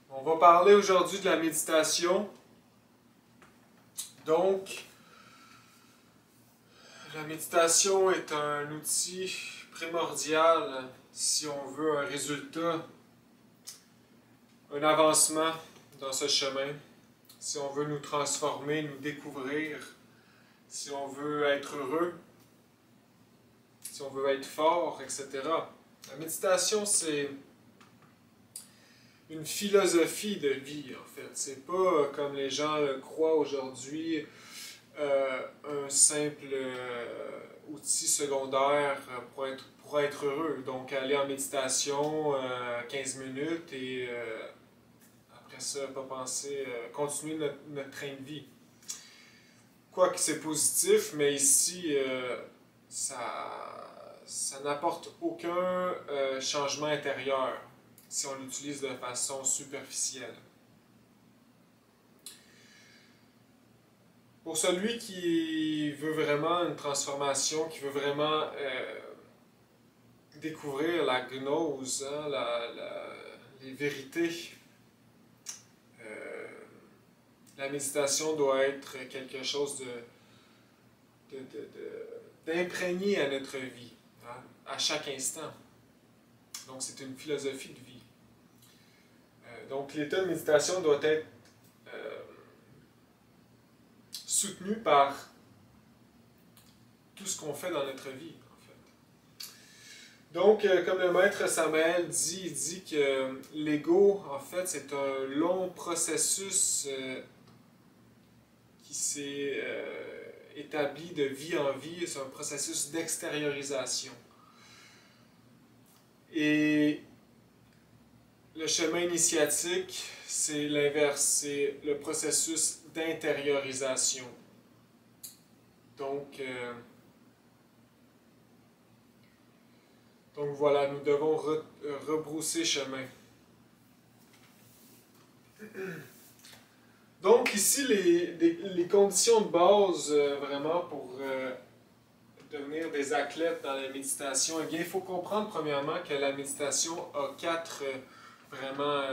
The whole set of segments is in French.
On va parler aujourd'hui de la méditation. Donc, la méditation est un outil primordial si on veut un résultat, un avancement dans ce chemin, si on veut nous transformer, nous découvrir, si on veut être heureux, si on veut être fort, etc. La méditation, c'est une philosophie de vie, en fait. C'est pas, comme les gens le croient aujourd'hui, un simple outil secondaire pour être heureux. Donc, aller en méditation 15 minutes et après ça, pas penser, continuer notre train de vie. Quoique c'est positif, mais ici, ça n'apporte aucun changement intérieur si on l'utilise de façon superficielle. Pour celui qui veut vraiment une transformation, qui veut vraiment découvrir la gnose, hein, les vérités, la méditation doit être quelque chose d'imprégné à notre vie, hein, à chaque instant. Donc c'est une philosophie de vie. Donc l'état de méditation doit être soutenu par tout ce qu'on fait dans notre vie, en fait. Donc, comme le maître Samael dit, il dit que l'ego, en fait, c'est un long processus qui s'est établi de vie en vie. C'est un processus d'extériorisation. Et le chemin initiatique, c'est l'inverse, c'est le processus d'intériorisation. Donc voilà, nous devons rebrousser chemin. Donc ici, les conditions de base vraiment pour devenir des athlètes dans la méditation, eh bien, il faut comprendre premièrement que la méditation a quatre vraiment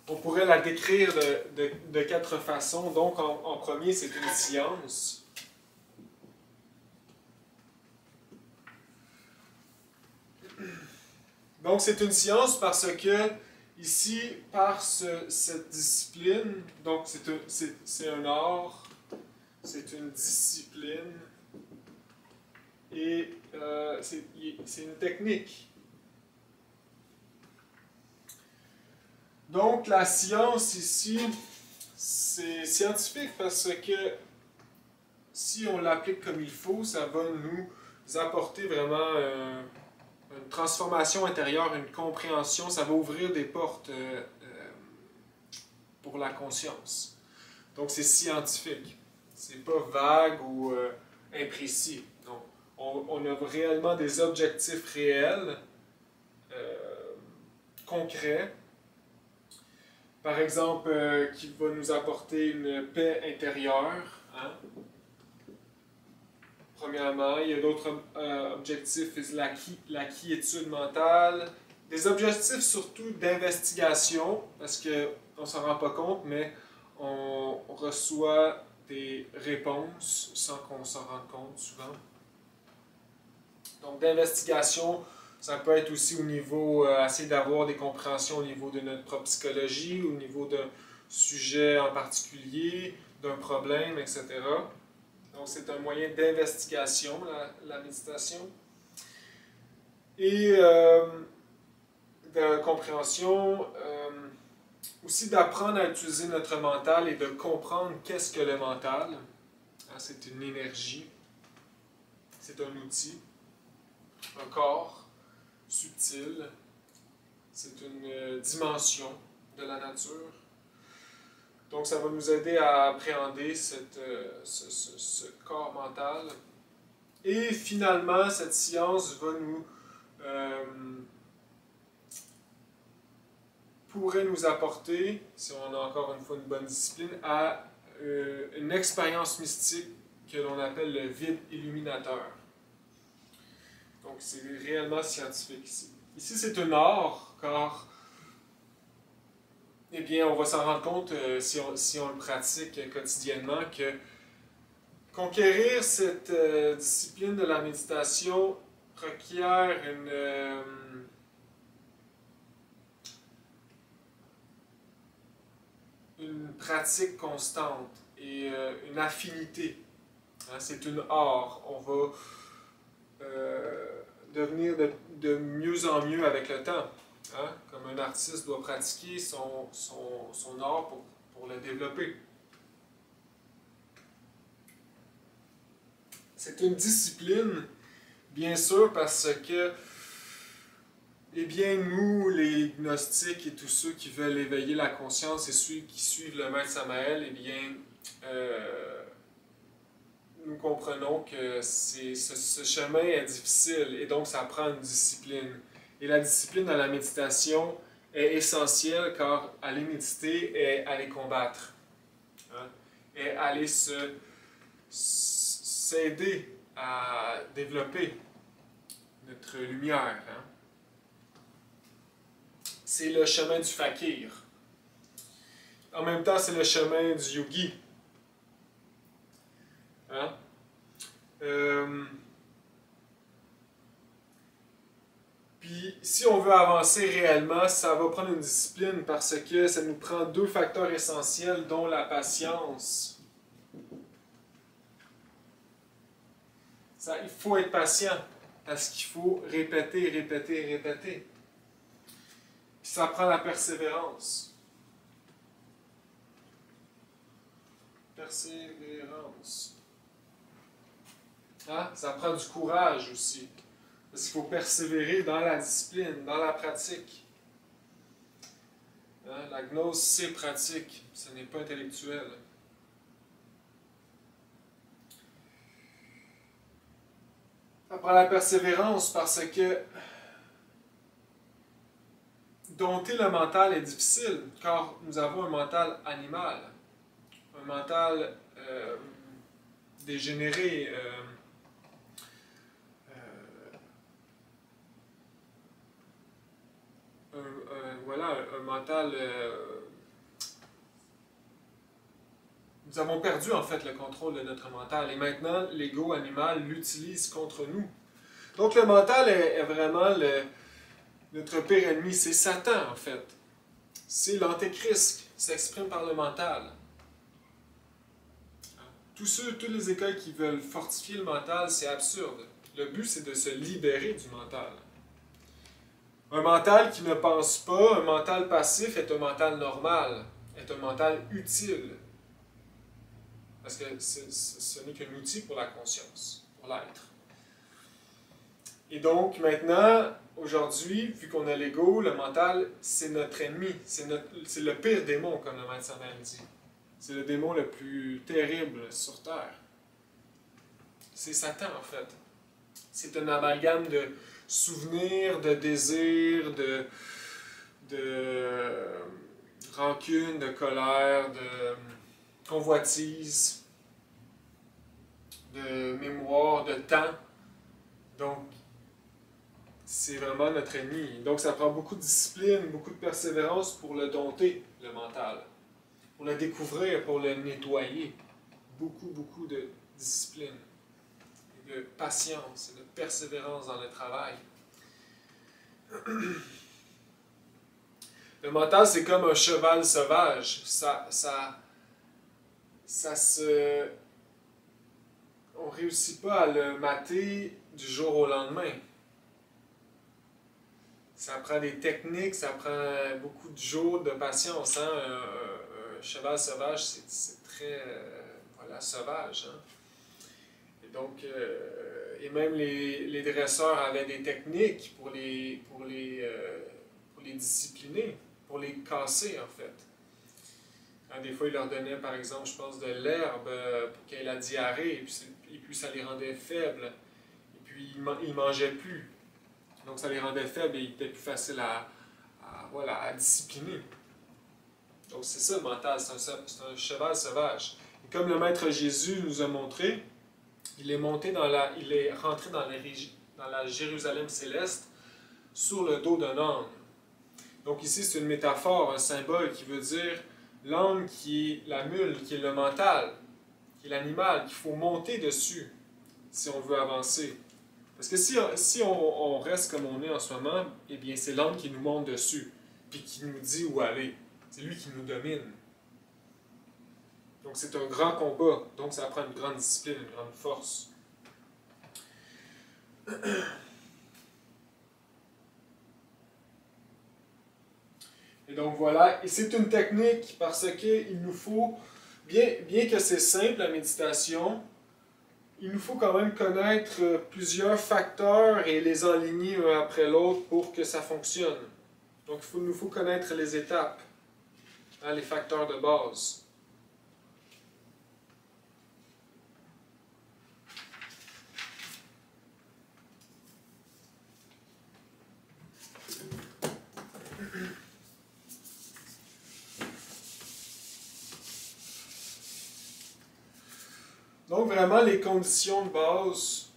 on pourrait la décrire de quatre façons. Donc en premier, c'est une science. Donc c'est une science parce que ici, par cette discipline, donc c'est un art, c'est une discipline et c'est une technique. Donc la science ici, c'est scientifique parce que si on l'applique comme il faut, ça va nous apporter vraiment une transformation intérieure, une compréhension, ça va ouvrir des portes pour la conscience. Donc c'est scientifique. C'est pas vague ou imprécis. Donc, on a réellement des objectifs réels, concrets. Par exemple, qui va nous apporter une paix intérieure. Hein? Premièrement, il y a d'autres objectifs, la quiétude mentale. Des objectifs surtout d'investigation, parce qu'on ne s'en rend pas compte, mais on reçoit des réponses sans qu'on s'en rende compte souvent. Donc d'investigation, ça peut être aussi au niveau, essayer d'avoir des compréhensions au niveau de notre propre psychologie, au niveau d'un sujet en particulier, d'un problème, etc. Donc c'est un moyen d'investigation, la méditation. Et de compréhension, aussi d'apprendre à utiliser notre mental et de comprendre qu'est-ce que le mental. C'est une énergie, c'est un outil, un corps subtil, c'est une dimension de la nature. Donc ça va nous aider à appréhender ce corps mental. Et finalement, cette science va pourrait nous apporter, si on a encore une fois une bonne discipline, à une expérience mystique que l'on appelle le vide illuminateur. Donc c'est réellement scientifique ici. Ici c'est un art, car eh bien, on va s'en rendre compte si on le pratique quotidiennement que conquérir cette discipline de la méditation requiert une pratique constante et une affinité. Hein, c'est une art. On va devenir de mieux en mieux avec le temps. Hein? Comme un artiste doit pratiquer son art pour le développer. C'est une discipline, bien sûr, parce que, eh bien, nous, les gnostiques et tous ceux qui veulent éveiller la conscience et ceux qui suivent le Maître Samael, eh bien, nous comprenons que ce chemin est difficile et donc ça prend une discipline. Et la discipline dans la méditation est essentielle car aller méditer est aller combattre. Hein? Et aller s'aider à développer notre lumière. Hein? C'est le chemin du fakir. En même temps, c'est le chemin du yogi. Hein? Puis, si on veut avancer réellement, ça va prendre une discipline parce que ça nous prend deux facteurs essentiels, dont la patience. Il faut être patient parce qu'il faut répéter, répéter, répéter. Puis ça prend la persévérance. Persévérance. Hein? Ça prend du courage aussi. Parce qu'il faut persévérer dans la discipline, dans la pratique. Hein? La gnose, c'est pratique, ce n'est pas intellectuel. Ça prend la persévérance parce que dompter le mental est difficile, car nous avons un mental animal, un mental dégénéré, voilà, un mental... nous avons perdu en fait le contrôle de notre mental et maintenant l'ego animal l'utilise contre nous. Donc le mental est vraiment notre pire ennemi, c'est Satan en fait. C'est l'antéchrist qui s'exprime par le mental. Tous les écoles qui veulent fortifier le mental, c'est absurde. Le but c'est de se libérer du mental. Un mental qui ne pense pas, un mental passif est un mental normal, est un mental utile. Parce que ce n'est qu'un outil pour la conscience, pour l'être. Et donc maintenant, aujourd'hui, vu qu'on a l'ego, le mental, c'est notre ennemi. C'est le pire démon, comme le Maître Samael dit. C'est le démon le plus terrible sur Terre. C'est Satan, en fait. C'est un amalgame de souvenirs, de désirs, de rancune, de colère, de convoitise, de mémoire, de temps. Donc, c'est vraiment notre ennemi. Donc, ça prend beaucoup de discipline, beaucoup de persévérance pour le dompter, le mental. Pour le découvrir, pour le nettoyer. Beaucoup de discipline, de patience et de persévérance dans le travail. Le mental, c'est comme un cheval sauvage. On ne réussit pas à le mater du jour au lendemain. Ça prend des techniques, ça prend beaucoup de jours de patience. Hein? Un cheval sauvage, c'est très sauvage. Hein? Et donc, et même les dresseurs avaient des techniques pour les discipliner, pour les casser en fait. Hein, des fois, ils leur donnaient par exemple, je pense, de l'herbe pour qu'ils aient la diarrhée, et puis ça les rendait faibles. Et puis ils ne mangeaient plus. Donc ça les rendait faibles et il était plus facile à discipliner. Donc c'est ça le mental, c'est un cheval sauvage. Et comme le Maître Jésus nous a montré, il est rentré dans dans la Jérusalem céleste, sur le dos d'un âne. Donc ici, c'est une métaphore, un symbole qui veut dire l'âne qui est la mule, qui est le mental, qui est l'animal, qu'il faut monter dessus si on veut avancer. Parce que si on reste comme on est en ce moment, eh bien c'est l'âne qui nous monte dessus, puis qui nous dit où aller. C'est lui qui nous domine. Donc c'est un grand combat, donc ça prend une grande discipline, une grande force. Et donc voilà, et c'est une technique parce qu'il nous faut, bien que c'est simple la méditation, il nous faut quand même connaître plusieurs facteurs et les enligner un après l'autre pour que ça fonctionne. Donc il nous faut connaître les étapes, hein, les facteurs de base. Donc vraiment les conditions de base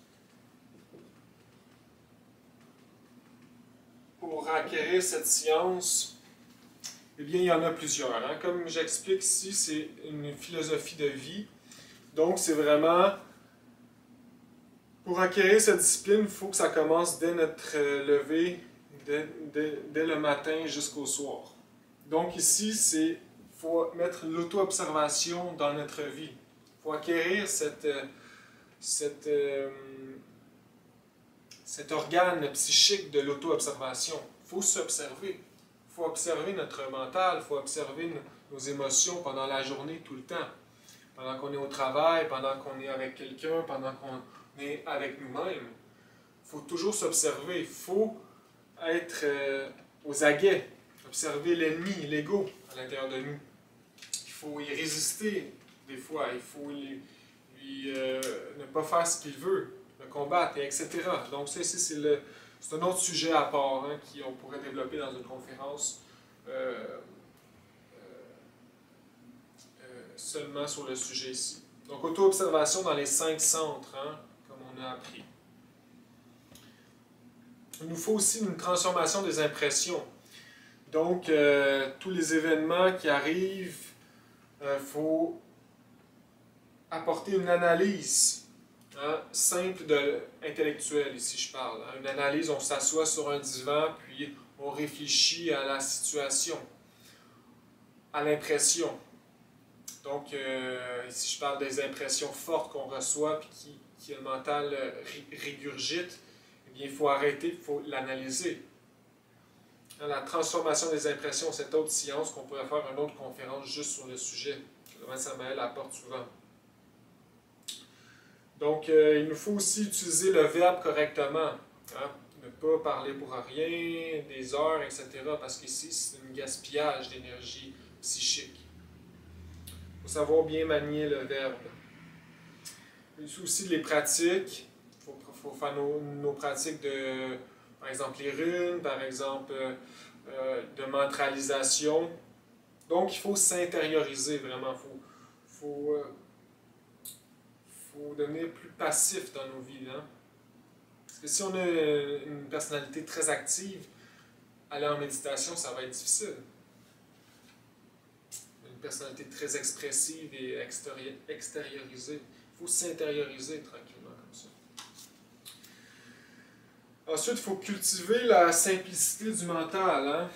pour acquérir cette science, eh bien il y en a plusieurs. Hein. Comme j'explique ici, c'est une philosophie de vie. Donc c'est vraiment, pour acquérir cette discipline, il faut que ça commence dès notre lever, dès le matin jusqu'au soir. Donc ici, il faut mettre l'auto-observation dans notre vie. Il faut acquérir cet organe psychique de l'auto-observation. Il faut s'observer. Il faut observer notre mental, il faut observer nos émotions pendant la journée, tout le temps. Pendant qu'on est au travail, pendant qu'on est avec quelqu'un, pendant qu'on est avec nous-mêmes. Il faut toujours s'observer. Il faut être aux aguets. Observer l'ennemi, l'ego à l'intérieur de nous. Il faut y résister des fois. Il faut ne pas faire ce qu'il veut, le combattre, etc. Donc ça ici, c'est un autre sujet à part hein, qu'on pourrait développer dans une conférence seulement sur le sujet ici. Donc auto-observation dans les 5 centres, hein, comme on a appris. Il nous faut aussi une transformation des impressions. Donc, tous les événements qui arrivent, faut apporter une analyse hein, simple, intellectuelle, ici je parle. Hein. Une analyse, on s'assoit sur un divan, puis on réfléchit à la situation, à l'impression. Donc, ici je parle des impressions fortes qu'on reçoit, puis qui le mental régurgite. Eh bien, il faut arrêter, il faut l'analyser. La transformation des impressions, cette autre science qu'on pourrait faire une autre conférence juste sur le sujet, que le Samael apporte souvent. Donc, il nous faut aussi utiliser le verbe correctement. Hein? Ne pas parler pour rien, des heures, etc. Parce qu'ici, c'est un gaspillage d'énergie psychique. Il faut savoir bien manier le verbe. Il faut aussi les pratiques. Il faut faire nos pratiques de, par exemple, les runes, par exemple, de mantralisation. Donc, il faut s'intérioriser vraiment. Il faut devenir plus passif dans nos vies. Hein? Parce que si on a une personnalité très active, aller en méditation, ça va être difficile. Une personnalité très expressive et extériorisée. Il faut s'intérioriser tranquillement comme ça. Ensuite, il faut cultiver la simplicité du mental. Hein?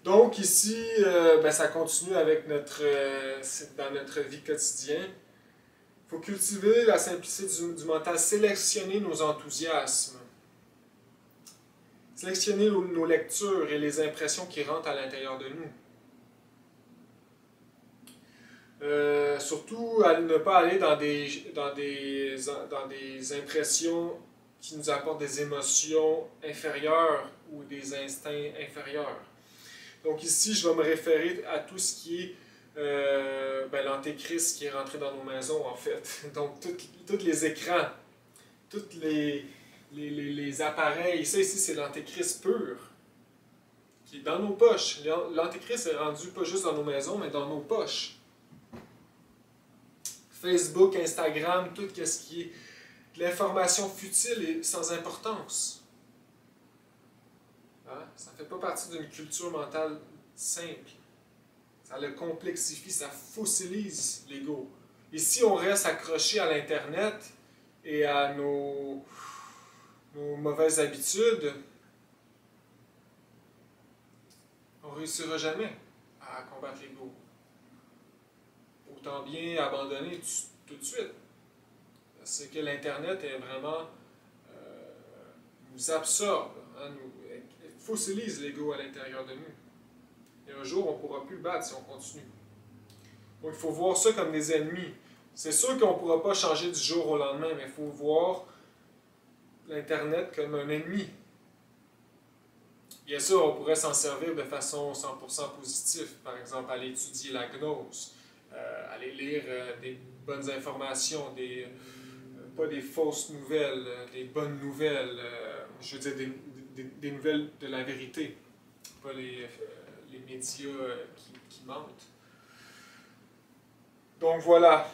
Donc ici, ça continue avec dans notre vie quotidienne. Il faut cultiver la simplicité du mental, sélectionner nos enthousiasmes, sélectionner nos lectures et les impressions qui rentrent à l'intérieur de nous. Surtout à ne pas aller dans des impressions qui nous apportent des émotions inférieures ou des instincts inférieurs. Donc ici, je vais me référer à tout ce qui est l'antéchrist qui est rentré dans nos maisons, en fait. Donc, tous les écrans tous les appareils. Ça ici, c'est l'antéchrist pur, qui est dans nos poches. L'antéchrist est rendu pas juste dans nos maisons, mais dans nos poches. Facebook, Instagram, tout ce qui est de l'information futile et sans importance. Hein? Ça ne fait pas partie d'une culture mentale simple. Ça le complexifie, ça fossilise l'ego. Et si on reste accroché à l'Internet et à nos mauvaises habitudes, on ne réussira jamais à combattre l'ego. Autant bien abandonner tout de suite. C'est que l'Internet est vraiment nous absorbe, hein, nous fossilise l'ego à l'intérieur de nous. Et un jour, on ne pourra plus le battre si on continue. Donc, il faut voir ça comme des ennemis. C'est sûr qu'on ne pourra pas changer du jour au lendemain, mais il faut voir l'Internet comme un ennemi. Bien sûr, on pourrait s'en servir de façon 100% positive. Par exemple, aller étudier la gnose, aller lire des bonnes informations, pas des fausses nouvelles, des bonnes nouvelles, je veux dire des nouvelles de la vérité, pas les médias qui mentent. Donc voilà.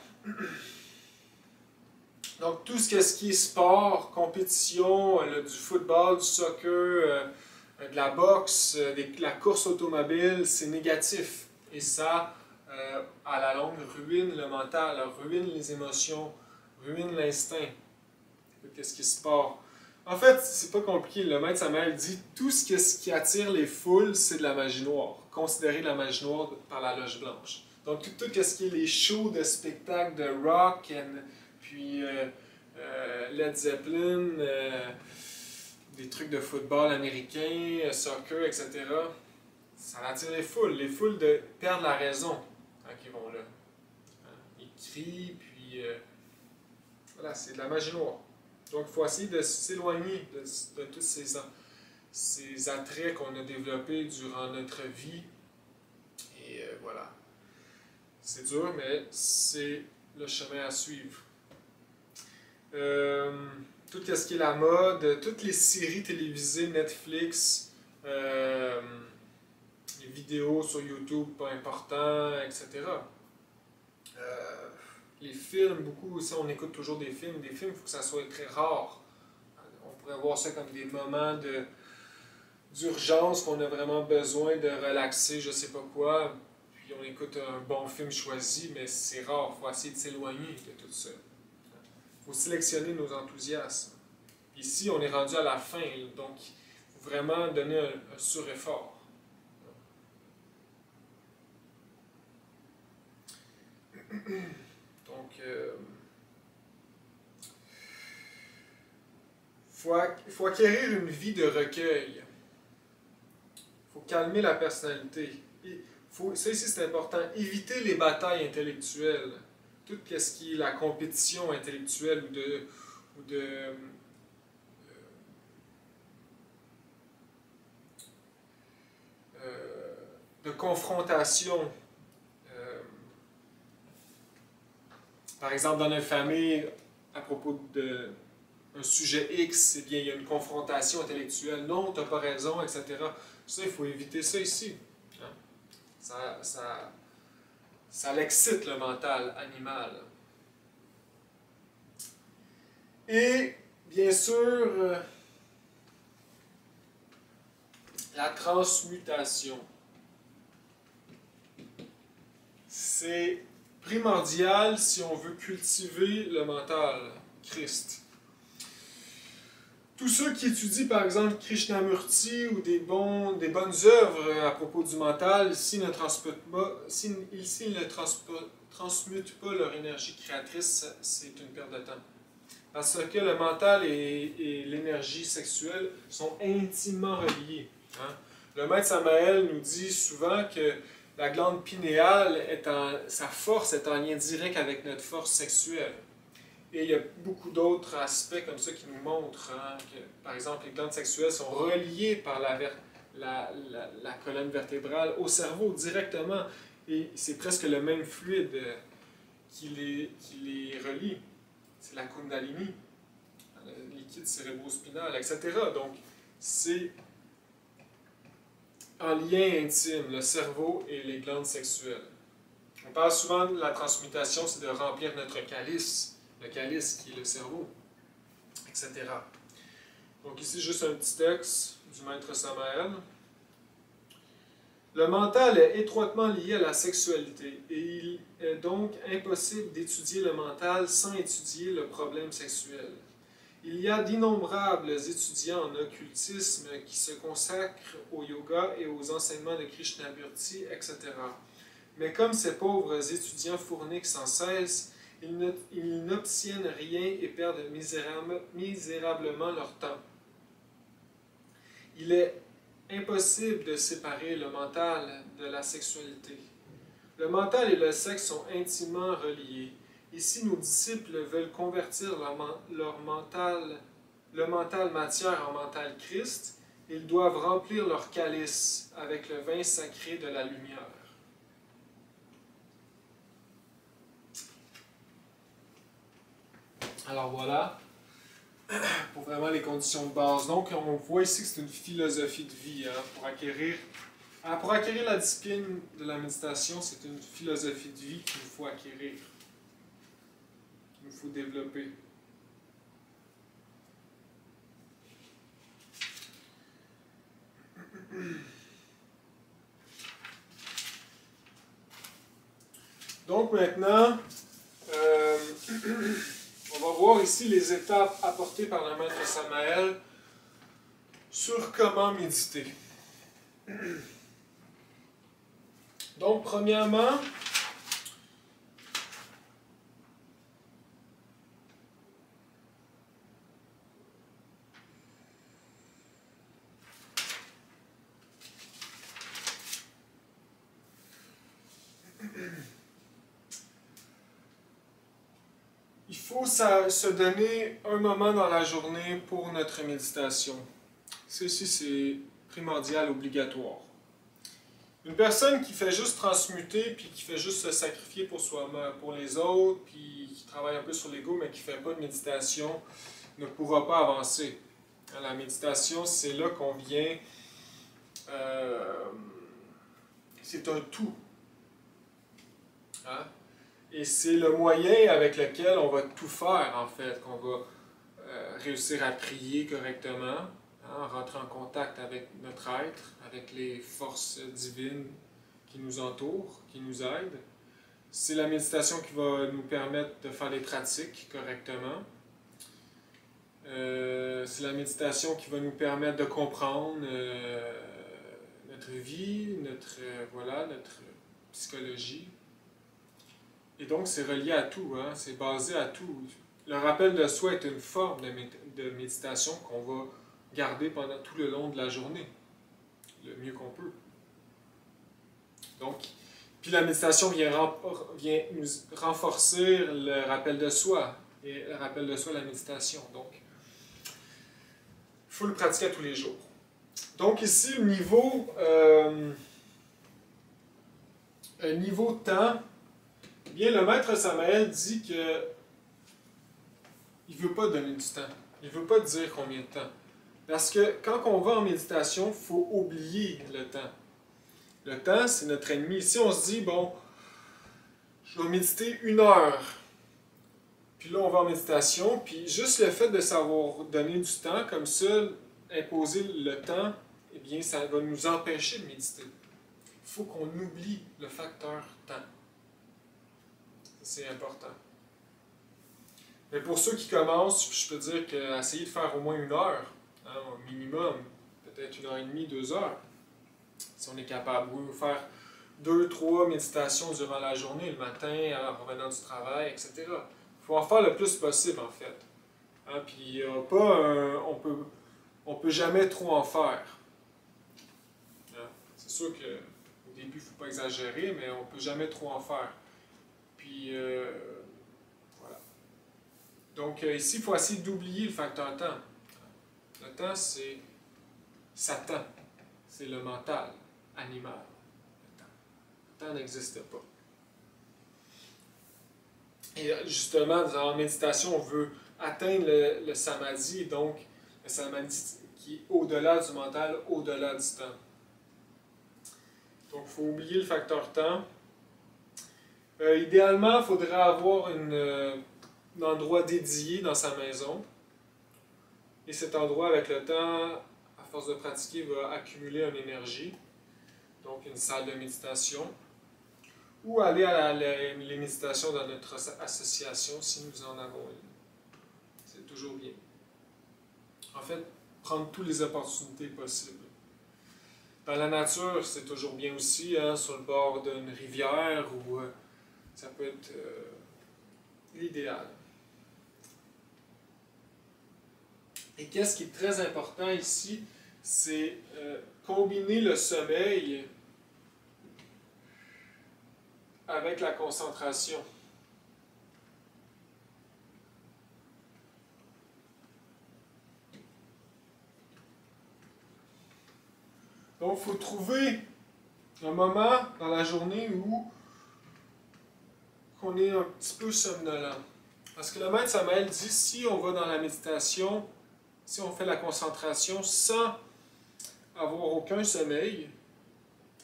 Donc tout ce qui est sport, compétition, du football, du soccer, de la boxe, de la course automobile, c'est négatif. Et ça, à la longue, ruine le mental, ruine les émotions, ruine l'instinct. Qu'est-ce qui est sport? En fait, c'est pas compliqué. Le maître Samael dit tout ce qui attire les foules, c'est de la magie noire. Considéré de la magie noire par la loge blanche. Donc tout ce qui est les shows de spectacles de rock, puis Led Zeppelin, des trucs de football américain, soccer, etc. Ça attire les foules. Les foules perdent la raison quand ils vont là. Hein? Ils crient, puis voilà, c'est de la magie noire. Donc il faut essayer de s'éloigner de tous ces attraits qu'on a développés durant notre vie. Et voilà. C'est dur, mais c'est le chemin à suivre. Tout ce qui est la mode, toutes les séries télévisées, Netflix, les vidéos sur YouTube, pas important, etc. Les films, beaucoup aussi, on écoute toujours des films. Des films, il faut que ça soit très rare. On pourrait voir ça comme des moments d'urgence qu'on a vraiment besoin de relaxer, je sais pas quoi. Puis on écoute un bon film choisi, mais c'est rare. Il faut essayer de s'éloigner de tout ça. Il faut sélectionner nos enthousiasmes. Ici, on est rendu à la fin, donc il faut vraiment donner un sureffort. Donc, faut acquérir une vie de recueil. Il faut calmer la personnalité. Ça ici, c'est important. Éviter les batailles intellectuelles. Tout ce qui est la compétition intellectuelle ou de confrontation. Par exemple, dans une famille, à propos d'un sujet X, eh bien, il y a une confrontation intellectuelle. Non, tu n'as pas raison, etc. Ça, il faut éviter ça ici. Hein? Ça l'excite le mental animal. Et, bien sûr, la transmutation. C'est primordial si on veut cultiver le mental Christ. Tous ceux qui étudient par exemple Krishnamurti ou des bonnes œuvres à propos du mental, s'ils ne transmutent pas leur énergie créatrice, c'est une perte de temps. Parce que le mental et l'énergie sexuelle sont intimement reliés. Hein? Le maître Samael nous dit souvent que la glande pinéale, sa force est en lien direct avec notre force sexuelle. Et il y a beaucoup d'autres aspects comme ça qui nous montrent que, par exemple, les glandes sexuelles sont reliées par la colonne vertébrale au cerveau directement. Et c'est presque le même fluide qui les relie. C'est la Kundalini, le fluide cérébrospinal, etc. Donc, c'est en lien intime, le cerveau et les glandes sexuelles. On parle souvent de la transmutation, c'est de remplir notre calice, le calice qui est le cerveau, etc. Donc ici, juste un petit texte du maître Samael. Le mental est étroitement lié à la sexualité et il est donc impossible d'étudier le mental sans étudier le problème sexuel. Il y a d'innombrables étudiants en occultisme qui se consacrent au yoga et aux enseignements de Krishnamurti, etc. Mais comme ces pauvres étudiants fourniquent sans cesse, ils n'obtiennent rien et perdent misérablement leur temps. Il est impossible de séparer le mental de la sexualité. Le mental et le sexe sont intimement reliés. Ici, nos disciples veulent convertir le mental matière en mental Christ. Ils doivent remplir leur calice avec le vin sacré de la lumière. Alors voilà, pour vraiment les conditions de base. Donc, on voit ici que c'est une philosophie de vie pour acquérir la discipline de la méditation, c'est une philosophie de vie qu'il nous faut acquérir, qu'il nous faut développer. Donc maintenant, on va voir ici les étapes apportées par le maître Samael sur comment méditer. Donc, premièrement, il faut se donner un moment dans la journée pour notre méditation. Ceci, c'est primordial, obligatoire. Une personne qui fait juste transmuter, puis qui fait juste se sacrifier pour soi-même, pour les autres, puis qui travaille un peu sur l'ego, mais qui ne fait pas de méditation, ne pourra pas avancer. La méditation, c'est là qu'on vient... c'est un tout. Hein? Et c'est le moyen avec lequel on va tout faire, en fait, qu'on va réussir à prier correctement, rentrer en contact avec notre être, avec les forces divines qui nous entourent, qui nous aident. C'est la méditation qui va nous permettre de faire les pratiques correctement. C'est la méditation qui va nous permettre de comprendre notre vie, notre psychologie. Et donc, c'est relié à tout, c'est basé à tout. Le rappel de soi est une forme de méditation qu'on va garder pendant tout le long de la journée, le mieux qu'on peut. Donc, puis la méditation vient nous renforcer le rappel de soi, et le rappel de soi, la méditation. Donc, il faut le pratiquer tous les jours. Donc ici, niveau temps, bien, le maître Samael dit que il ne veut pas donner du temps. Il ne veut pas dire combien de temps. Parce que quand on va en méditation, il faut oublier le temps. Le temps, c'est notre ennemi. Si on se dit, bon, je vais méditer 1 heure, puis là, on va en méditation, puis juste le fait de savoir donner du temps, comme ça, imposer le temps, eh bien, ça va nous empêcher de méditer. Il faut qu'on oublie le facteur temps. C'est important. Mais pour ceux qui commencent, je peux dire qu'essayer de faire au moins 1 heure, au minimum, peut-être 1h30, 2 heures, si on est capable. Ou faire 2-3 méditations durant la journée, le matin, en revenant du travail, etc. Il faut en faire le plus possible, en fait. Puis on peut jamais trop en faire. C'est sûr qu'au début, il ne faut pas exagérer, mais on ne peut jamais trop en faire. Puis, voilà. Donc, ici, il faut essayer d'oublier le facteur temps. Le temps, c'est Satan. C'est le mental animal. Le temps n'existe pas. Et justement, en méditation, on veut atteindre le samadhi, et donc le samadhi qui est au-delà du mental, au-delà du temps. Donc, il faut oublier le facteur temps. Idéalement, il faudrait avoir un endroit dédié dans sa maison. Et cet endroit, avec le temps, à force de pratiquer, va accumuler une énergie. Donc, une salle de méditation. Ou aller à les méditations dans notre association si nous en avons une. C'est toujours bien. En fait, prendre toutes les opportunités possibles. Dans la nature, c'est toujours bien aussi, hein, sur le bord d'une rivière, ou ça peut être l'idéal. Et qu'est-ce qui est très important ici, c'est combiner le sommeil avec la concentration. Donc, il faut trouver un moment dans la journée où on est un petit peu somnolent. Parce que le maître Samael dit, si on va dans la méditation, si on fait la concentration sans avoir aucun sommeil,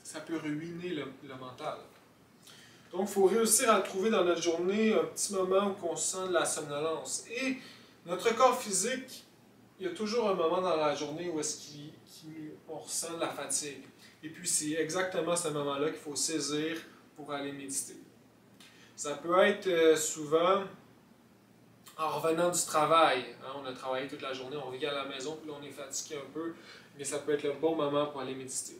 ça peut ruiner le mental. Donc, il faut réussir à trouver dans notre journée un petit moment où on sent de la somnolence. Et notre corps physique, il y a toujours un moment dans la journée où est-ce qu'on ressent de la fatigue. Et puis, c'est exactement ce moment-là qu'il faut saisir pour aller méditer. Ça peut être souvent en revenant du travail. Hein, on a travaillé toute la journée, on revient à la maison, puis là, on est fatigué un peu, mais ça peut être le bon moment pour aller méditer.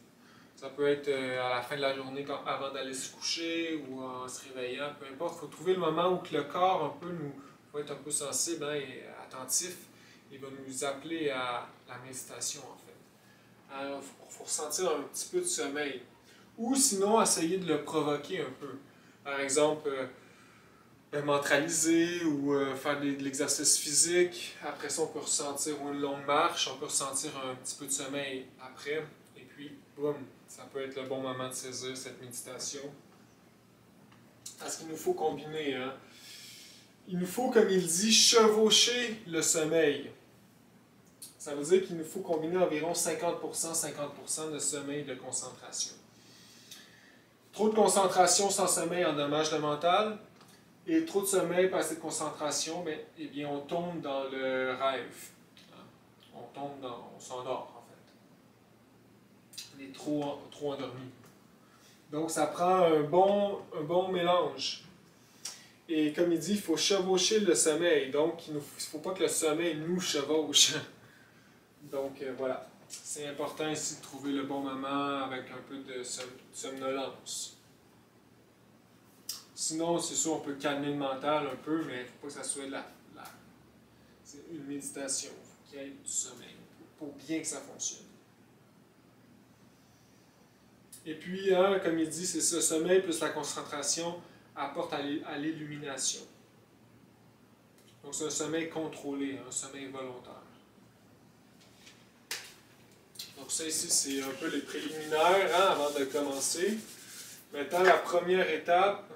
Ça peut être à la fin de la journée, avant d'aller se coucher ou en se réveillant, peu importe. Il faut trouver le moment où que le corps un peu faut être un peu sensible, hein, et attentif. Il va nous appeler à la méditation, en fait. Alors, il faut ressentir un petit peu de sommeil. Ou sinon, essayer de le provoquer un peu. Par exemple, mentraliser ou faire de l'exercice physique. Après ça, on peut ressentir une longue marche, on peut ressentir un petit peu de sommeil après. Et puis, boum, ça peut être le bon moment de saisir cette méditation. Parce qu'il nous faut combiner. Hein? Il nous faut, comme il dit, chevaucher le sommeil. Ça veut dire qu'il nous faut combiner environ 50% de sommeil et de concentration. Trop de concentration sans sommeil endommage le mental. Et trop de sommeil, pas assez de concentration, mais, eh bien, on tombe dans le rêve. On s'endort, en fait. On est trop endormi. Donc, ça prend un bon mélange. Et comme il dit, il faut chevaucher le sommeil. Donc, il ne faut pas que le sommeil nous chevauche. Donc, voilà. C'est important ici de trouver le bon moment avec un peu de somnolence. Sinon, c'est sûr, on peut calmer le mental un peu, mais il ne faut pas que ça soit c'est une méditation. Il faut qu'il y ait du sommeil pour bien que ça fonctionne. Et puis, hein, comme il dit, c'est ça, sommeil plus la concentration apporte à l'illumination. Donc, c'est un sommeil contrôlé, un sommeil volontaire. Donc, ça ici, c'est un peu les préliminaires, hein, avant de commencer. Maintenant, la première étape.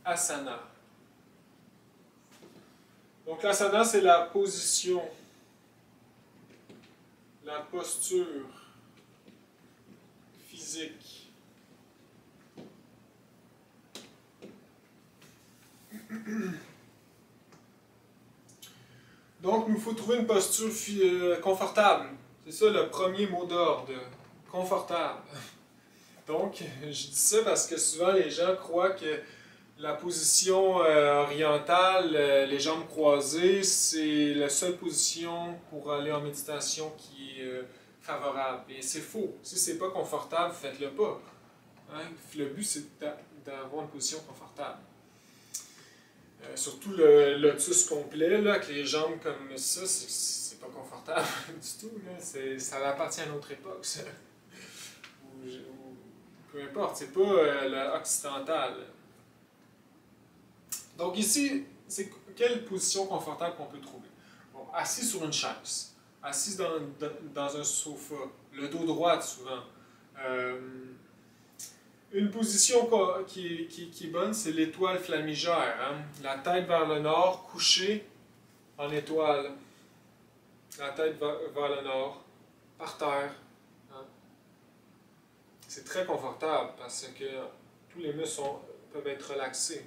Asana. Donc l'asana, c'est la position, la posture physique. Donc, il nous faut trouver une posture confortable. C'est ça le premier mot d'ordre, confortable. Donc, je dis ça parce que souvent les gens croient que la position orientale, les jambes croisées, c'est la seule position pour aller en méditation qui est favorable. Et c'est faux. Si c'est pas confortable, faites-le pas. Hein? Le but, c'est d'avoir une position confortable. Surtout le lotus complet, là, avec les jambes comme ça, c'est pas confortable du tout. Là. Ça appartient à notre époque, ça. Peu importe, c'est pas l'occidental. Donc ici, c'est quelle position confortable qu'on peut trouver? Bon, assis sur une chaise, assis dans un sofa, le dos droit souvent. Une position qui est bonne, c'est l'étoile flamigère. Hein? La tête vers le nord, couchée en étoile. La tête vers le nord, par terre. Hein? C'est très confortable parce que tous les muscles peuvent être relaxés.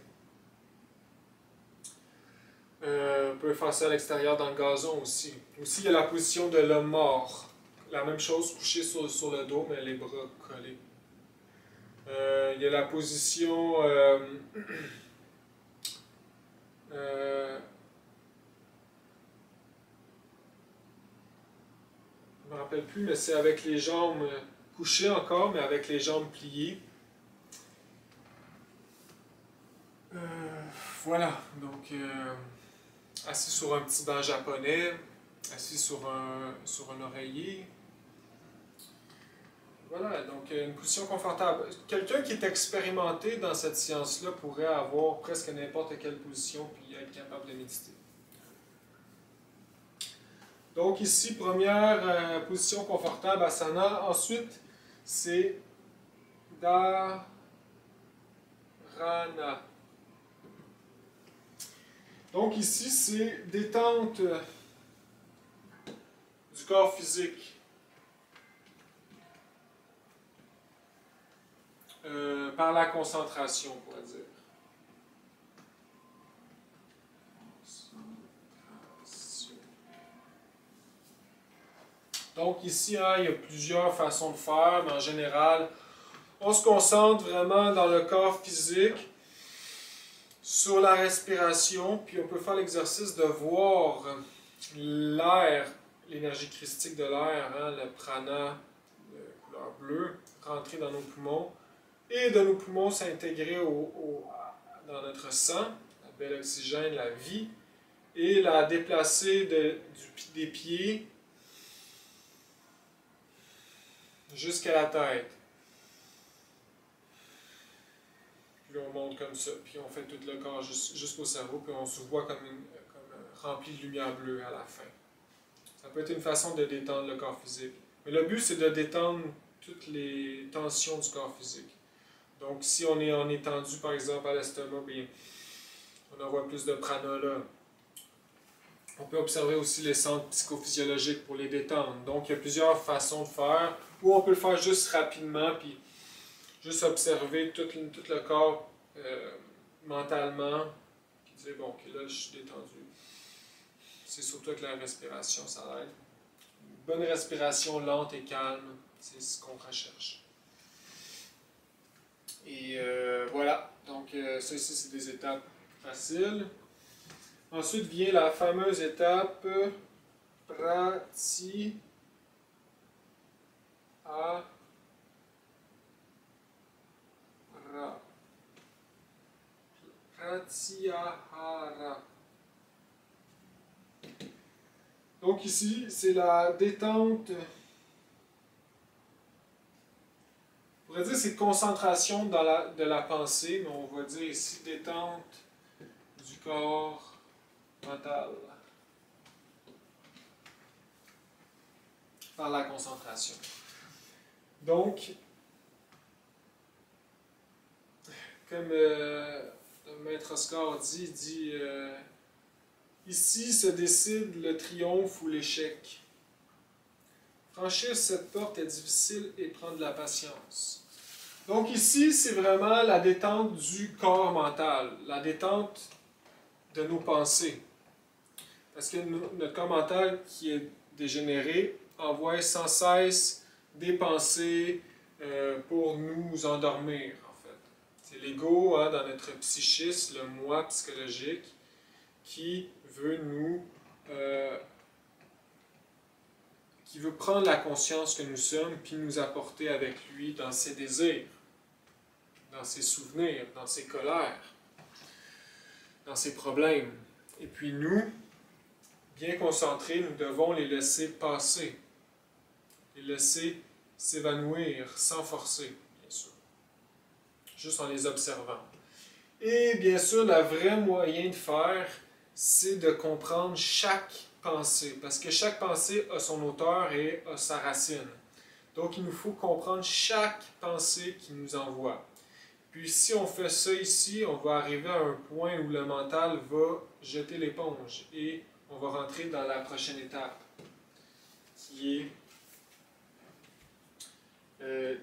On peut faire ça à l'extérieur dans le gazon aussi. Aussi, il y a la position de l'homme mort. La même chose, couché sur le dos, mais les bras collés. Il y a la position je ne me rappelle plus, mais c'est avec les jambes couchées encore, mais avec les jambes pliées. Voilà, donc assis sur un petit banc japonais, assis sur un oreiller. Voilà, donc une position confortable. Quelqu'un qui est expérimenté dans cette science-là pourrait avoir presque n'importe quelle position puis être capable de méditer. Donc ici, première position confortable, asana. Ensuite, c'est dharana. Donc ici, c'est détente du corps physique. Par la concentration, on pourrait dire. Donc ici, hein, il y a plusieurs façons de faire, mais en général, on se concentre vraiment dans le corps physique, sur la respiration, puis on peut faire l'exercice de voir l'air, l'énergie christique de l'air, hein, le prana de couleur bleue, rentrer dans nos poumons, et de nos poumons s'intégrer dans notre sang, la belle oxygène, la vie, et la déplacer des pieds jusqu'à la tête. Puis on monte comme ça, puis on fait tout le corps jusqu'au cerveau, puis on se voit comme rempli de lumière bleue à la fin. Ça peut être une façon de détendre le corps physique. Mais le but, c'est de détendre toutes les tensions du corps physique. Donc, si on est tendu, par exemple, à l'estomac, bien, on envoie plus de prana là. On peut observer aussi les centres psychophysiologiques pour les détendre. Donc, il y a plusieurs façons de faire, ou on peut le faire juste rapidement, puis juste observer tout le corps mentalement, puis dire, bon, ok, là, je suis détendu. C'est surtout avec la respiration, ça aide. Une bonne respiration lente et calme, c'est ce qu'on recherche. Et voilà, donc ça ici, c'est des étapes faciles. Ensuite vient la fameuse étape pratyahara. Pratyahara. Donc ici, c'est la détente. On pourrait dire c'est concentration de la pensée, mais on va dire ici détente du corps mental par la concentration. Donc, comme le maître Oscar dit ici se décide le triomphe ou l'échec. Franchir cette porte est difficile et prend de la patience. Donc ici, c'est vraiment la détente du corps mental, la détente de nos pensées. Parce que notre corps mental qui est dégénéré envoie sans cesse des pensées pour nous endormir, en fait. C'est l'ego, hein, dans notre psychisme, le moi psychologique, qui veut qui veut prendre la conscience que nous sommes, puis nous apporter avec lui dans ses désirs, dans ses souvenirs, dans ses colères, dans ses problèmes. Et puis nous, bien concentrés, nous devons les laisser passer, les laisser s'évanouir sans forcer, bien sûr, juste en les observant. Et bien sûr, le vrai moyen de faire, c'est de comprendre chaque pensée, parce que chaque pensée a son auteur et a sa racine. Donc, il nous faut comprendre chaque pensée qu'il nous envoie. Puis, si on fait ça ici, on va arriver à un point où le mental va jeter l'éponge et on va rentrer dans la prochaine étape, qui est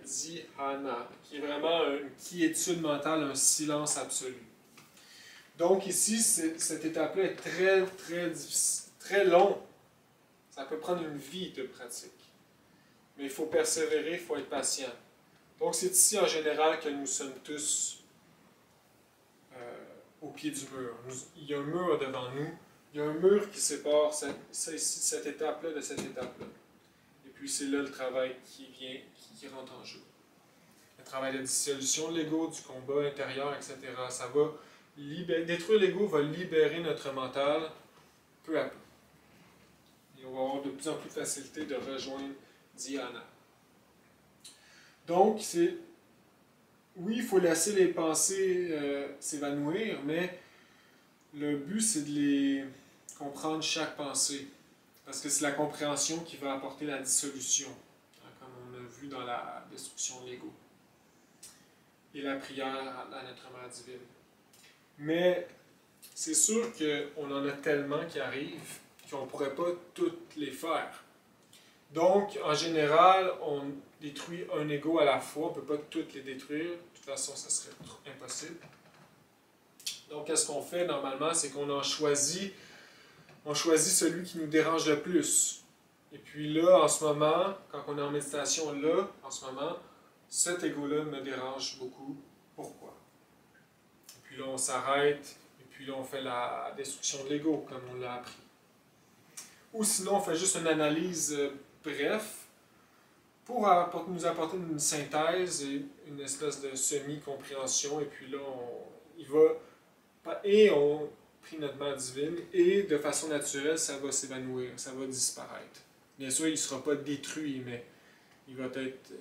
dhyana, qui est vraiment une quiétude mentale, un silence absolu. Donc ici, cette étape-là est très, très difficile, très longue. Ça peut prendre une vie de pratique. Mais il faut persévérer, il faut être patient. Donc c'est ici en général que nous sommes tous au pied du mur. Il y a un mur devant nous. Il y a un mur qui sépare cette étape-là de cette étape-là. Et puis c'est là le travail qui rentre en jeu. Le travail de dissolution de l'ego, du combat intérieur, etc. Ça va détruire l'ego va libérer notre mental peu à peu. Et on va avoir de plus en plus de facilité de rejoindre dhyana. Donc, oui, il faut laisser les pensées s'évanouir, mais le but, c'est de comprendre chaque pensée. Parce que c'est la compréhension qui va apporter la dissolution, hein, comme on a vu dans la destruction de l'ego. Et la prière à notre Mère divine. Mais c'est sûr qu'on en a tellement qui arrivent qu'on ne pourrait pas toutes les faire. Donc, en général, on détruit un ego à la fois. On ne peut pas toutes les détruire. De toute façon, ça serait impossible. Donc, qu'est-ce qu'on fait normalement? C'est qu'on choisit celui qui nous dérange le plus. Et puis là, en ce moment, quand on est en méditation, là, en ce moment, cet ego-là me dérange beaucoup. Pourquoi? Et puis là, on s'arrête. Et puis là, on fait la destruction de l'ego, comme on l'a appris. Ou sinon, on fait juste une analyse bref pour nous apporter une synthèse et une espèce de semi-compréhension. Et puis là, on prie notre Mère divine et de façon naturelle, ça va s'évanouir, ça va disparaître. Bien sûr, il ne sera pas détruit, mais il va être...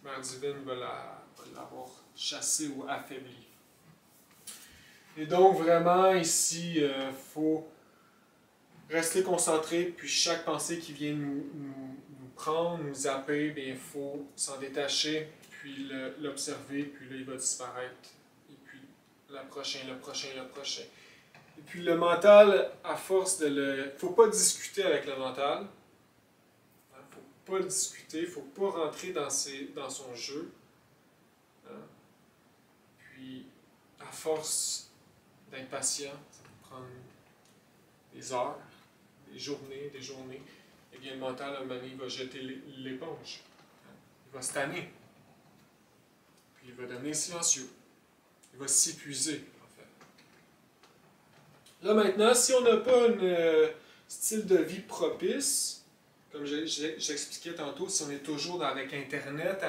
Mère divine va l'avoir chassé ou affaibli. Et donc, vraiment, ici, il faut rester concentré, puis chaque pensée qui vient nous prendre, nous zapper, bien, il faut s'en détacher, puis l'observer, puis là, il va disparaître. Et puis, le prochain. Et puis, le mental, à force il ne faut pas discuter avec le mental. Il ne faut pas le discuter, il ne faut pas rentrer dans son jeu. Puis, à force d'être patient, ça peut prendre des heures, des journées, eh bien le mental, à un moment donné, il va jeter l'éponge. Il va se tanner. Puis il va devenir silencieux. Il va s'épuiser, en fait. Là maintenant, si on n'a pas un style de vie propice, comme j'expliquais tantôt, si on est toujours avec Internet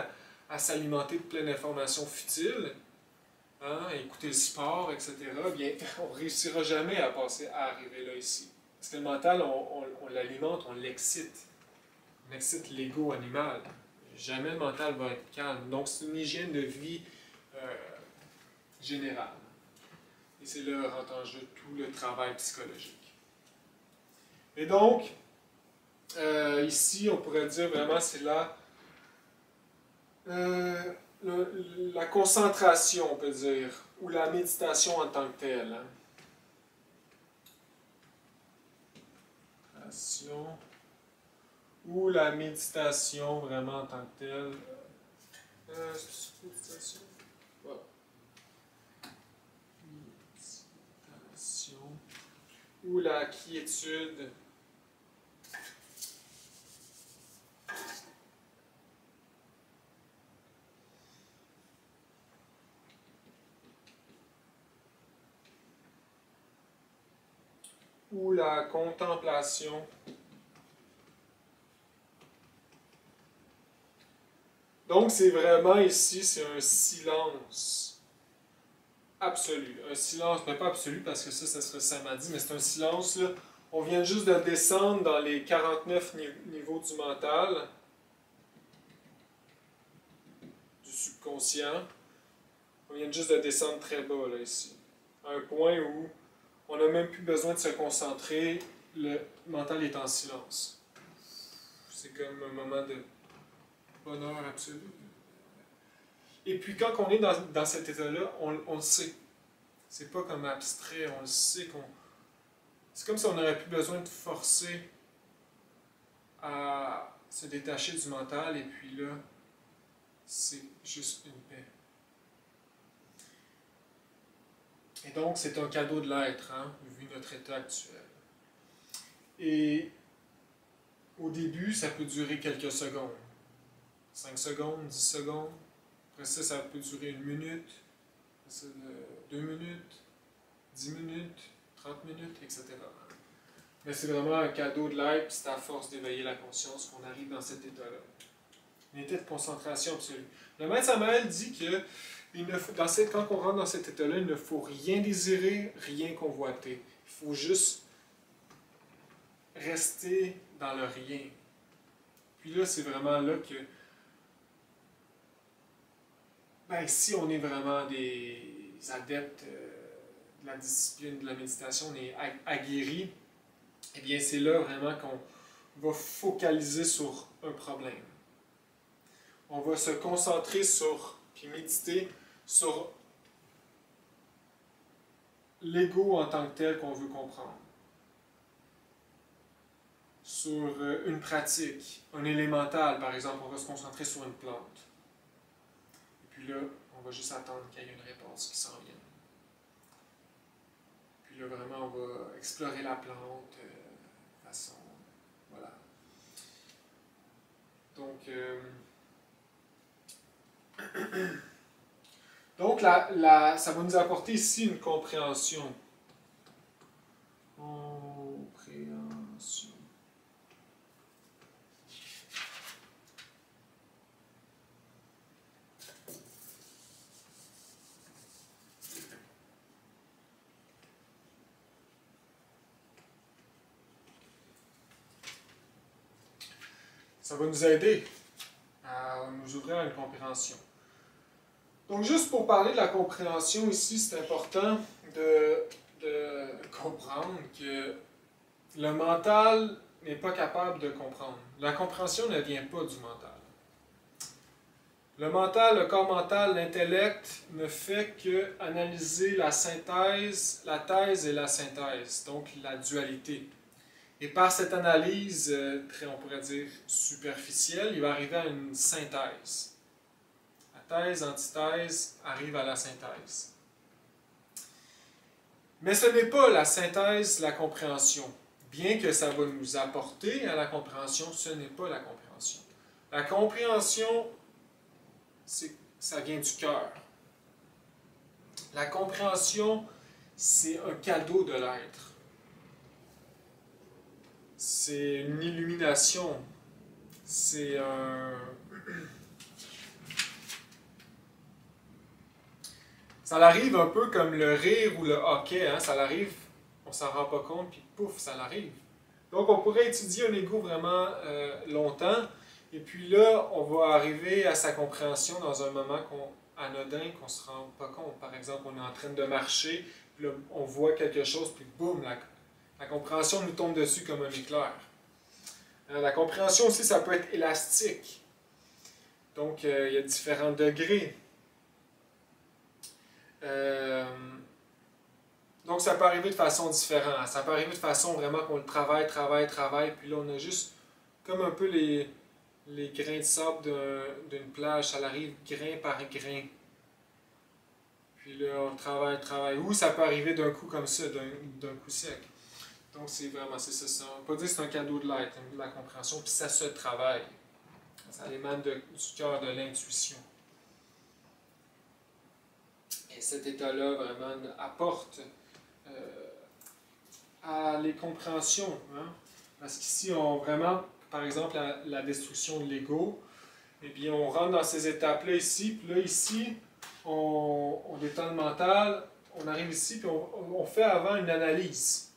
à s'alimenter de plein d'informations futiles, hein, écouter le sport, etc., bien, on ne réussira jamais à arriver là ici. Parce que le mental, on l'alimente, on l'excite. On excite l'ego animal. Jamais le mental va être calme. Donc, c'est une hygiène de vie générale. Et c'est là rentre en jeu tout le travail psychologique. Et donc, ici, on pourrait dire vraiment, c'est la concentration, on peut dire, ou la méditation en tant que telle. Hein. Ou la méditation vraiment en tant que telle. C'est méditation? Voilà. Méditation. Ou la quiétude. Ou la contemplation. Donc, c'est vraiment ici, c'est un silence absolu. Un silence, mais pas absolu parce que ça serait samadhi, mais c'est un silence, là. On vient juste de descendre dans les 49 niveaux du mental, du subconscient. On vient juste de descendre très bas, là, ici. À un point où on n'a même plus besoin de se concentrer, le mental est en silence. C'est comme un moment de bonheur absolu. Et puis quand on est dans cet état-là, on le sait. C'est pas comme abstrait, on le sait qu'on... C'est comme si on n'aurait plus besoin de forcer à se détacher du mental, et puis là, c'est juste une paix. Et donc, c'est un cadeau de l'être, hein, vu notre état actuel. Et au début, ça peut durer quelques secondes. 5 secondes, 10 secondes. Après ça, ça peut durer 1 minute. Après ça, 2 minutes, 10 minutes, 30 minutes, etc. Mais c'est vraiment un cadeau de l'être, puis c'est à force d'éveiller la conscience qu'on arrive dans cet état-là. Un état de concentration absolue. Le maître Samael dit que quand on rentre dans cet état-là, il ne faut rien désirer, rien convoiter. Il faut juste rester dans le rien. Puis là, c'est vraiment là que, si on est vraiment des adeptes de la discipline, de la méditation, on est aguerri, eh bien c'est là vraiment qu'on va focaliser sur un problème. On va se concentrer sur, puis méditer sur l'ego en tant que tel qu'on veut comprendre. Sur une pratique, un élémental par exemple, on va se concentrer sur une plante. Et puis là, on va juste attendre qu'il y ait une réponse qui s'en vienne. Puis là, vraiment, on va explorer la plante de façon... Voilà. Donc, ça va nous apporter ici une compréhension. Compréhension. Ça va nous aider à nous ouvrir à une compréhension. Donc, juste pour parler de la compréhension ici, c'est important de comprendre que le mental n'est pas capable de comprendre. La compréhension ne vient pas du mental. Le mental, le corps mental, l'intellect ne fait que analyser la synthèse, la thèse et la synthèse, donc la dualité. Et par cette analyse, on pourrait dire superficielle, il va arriver à une synthèse. La thèse, antithèse, arrive à la synthèse. Mais ce n'est pas la synthèse, la compréhension. Bien que ça va nous apporter à la compréhension, ce n'est pas la compréhension. La compréhension, ça vient du cœur. La compréhension, c'est un cadeau de l'être. C'est une illumination. C'est un... Ça l'arrive un peu comme le rire ou le hockey, hein? Ça l'arrive, on s'en rend pas compte, puis pouf, ça l'arrive. Donc on pourrait étudier un ego vraiment longtemps, et puis là, on va arriver à sa compréhension dans un moment anodin qu'on ne se rend pas compte. Par exemple, on est en train de marcher, puis là, on voit quelque chose, puis boum, la compréhension nous tombe dessus comme un éclair. La compréhension aussi, ça peut être élastique. Donc, il y a différents degrés. Donc, ça peut arriver de façon différente. Ça peut arriver de façon vraiment qu'on le travaille, puis là, on a juste comme un peu les grains de sable d'une plage. Ça arrive grain par grain. Puis là, on travaille. Ou ça peut arriver d'un coup comme ça, d'un coup sec. Donc, c'est ça. On peut dire que c'est un cadeau de l'être, de la compréhension, puis ça se travaille. Ça émane du cœur, de l'intuition. Et cet état-là, vraiment, apporte à les compréhensions. Hein? Parce qu'ici, par exemple, la destruction de l'ego, eh bien, on rentre dans ces étapes-là ici, puis là, ici, on détend le mental, on arrive ici, puis on fait avant une analyse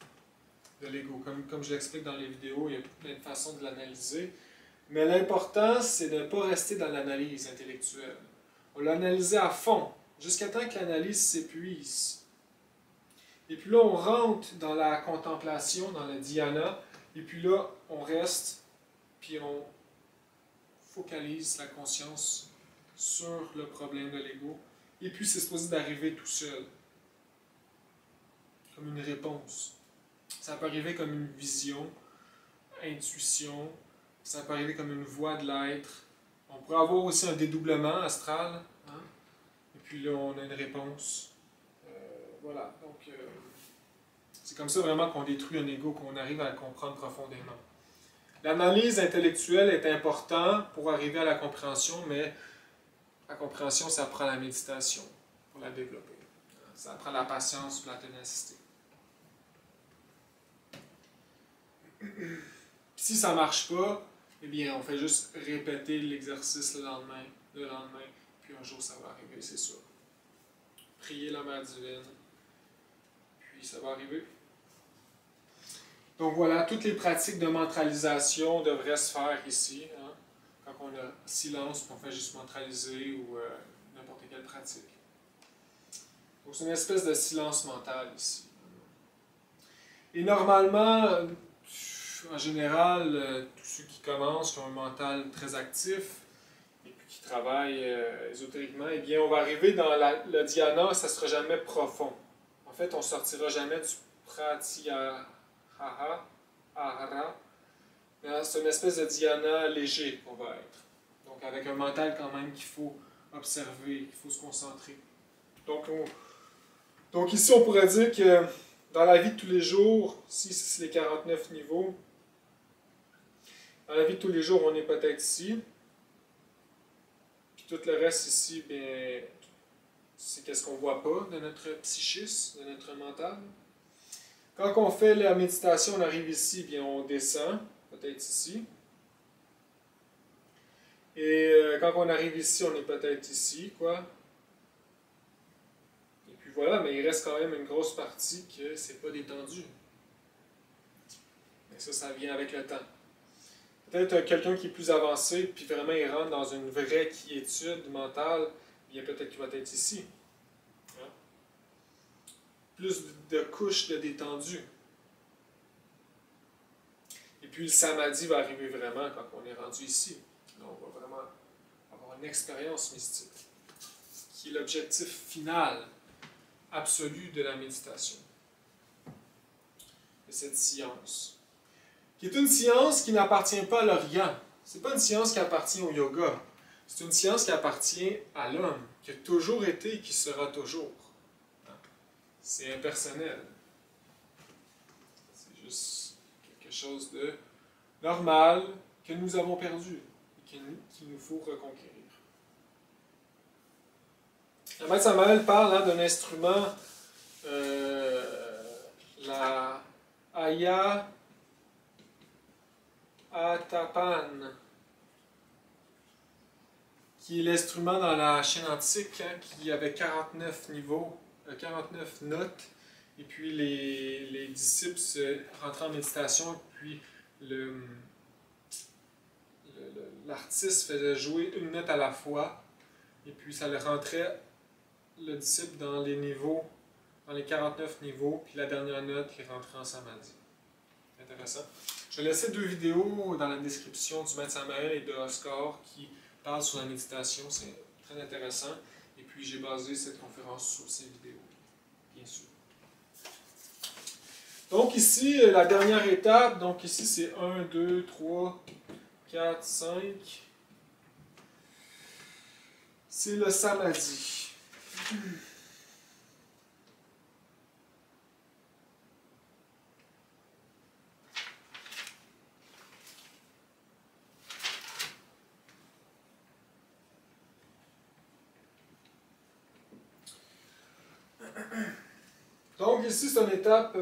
de l'ego. Comme je l'explique dans les vidéos, il y a plein de façons de l'analyser. Mais l'important, c'est de ne pas rester dans l'analyse intellectuelle. On l'analyse à fond, jusqu'à temps que l'analyse s'épuise. Et puis là, on rentre dans la contemplation, dans le dhyana, et puis là, on reste, puis on focalise la conscience sur le problème de l'ego. Et puis c'est supposé d'arriver tout seul, comme une réponse. Ça peut arriver comme une vision, intuition, ça peut arriver comme une voix de l'être. On pourrait avoir aussi un dédoublement astral, hein? Et puis là on a une réponse. Voilà, donc c'est comme ça vraiment qu'on détruit un ego, qu'on arrive à le comprendre profondément. L'analyse intellectuelle est importante pour arriver à la compréhension, mais la compréhension, ça prend la méditation pour la développer. Ça prend la patience, la ténacité. Si ça ne marche pas, eh bien, on fait juste répéter l'exercice le lendemain, puis un jour ça va arriver, c'est sûr. Prier la Mère divine, puis ça va arriver. Donc voilà, toutes les pratiques de mentralisation devraient se faire ici. Hein, quand on a silence, on fait juste mentraliser ou n'importe quelle pratique. Donc c'est une espèce de silence mental ici. Et normalement, en général, tous ceux qui commencent, qui ont un mental très actif et puis qui travaillent ésotériquement, eh bien on va arriver dans le dhyana, ça ne sera jamais profond. En fait, on ne sortira jamais du pratyahara. C'est une espèce de dhyana léger qu'on va être. Donc avec un mental quand même qu'il faut observer, qu'il faut se concentrer. Donc ici on pourrait dire que dans la vie de tous les jours, si c'est les 49 niveaux, dans la vie de tous les jours on est peut-être ici. Puis tout le reste ici, bien, c'est qu'est-ce qu'on ne voit pas de notre psychisme, de notre mental. Quand on fait la méditation, on arrive ici, bien on descend, peut-être ici. Et quand on arrive ici, on est peut-être ici, quoi. Et puis voilà, mais il reste quand même une grosse partie que c'est pas détendu. Mais ça vient avec le temps. Peut-être quelqu'un qui est plus avancé, puis vraiment il rentre dans une vraie quiétude mentale, bien peut-être qu'il va être ici. Plus de couches de détendu. Et puis le samadhi va arriver vraiment quand on est rendu ici. Là, on va vraiment avoir une expérience mystique, qui est l'objectif final, absolu de la méditation, de cette science. Qui est une science qui n'appartient pas à l'Orient. Ce n'est pas une science qui appartient au yoga. C'est une science qui appartient à l'homme, qui a toujours été et qui sera toujours. C'est impersonnel. C'est juste quelque chose de normal que nous avons perdu et qu'il nous faut reconquérir. Le maître Samael parle d'un instrument, la Aya Atapan, qui est l'instrument dans la chaîne antique, hein, qui avait 49 niveaux. 49 notes, et puis les disciples rentraient en méditation, puis l'artiste faisait jouer une note à la fois, et puis ça le rentrait, le disciple, dans les niveaux, dans les 49 niveaux, puis la dernière note qui rentrait en samadhi. Intéressant. Je vais laisser 2 vidéos dans la description du maître Samael et de Oscar qui parlent sur la méditation, c'est très intéressant. Et puis j'ai basé cette conférence sur ces vidéos, bien sûr. Donc ici, la dernière étape, donc ici c'est 1, 2, 3, 4, 5. C'est le samadhi. Donc ici, c'est une étape,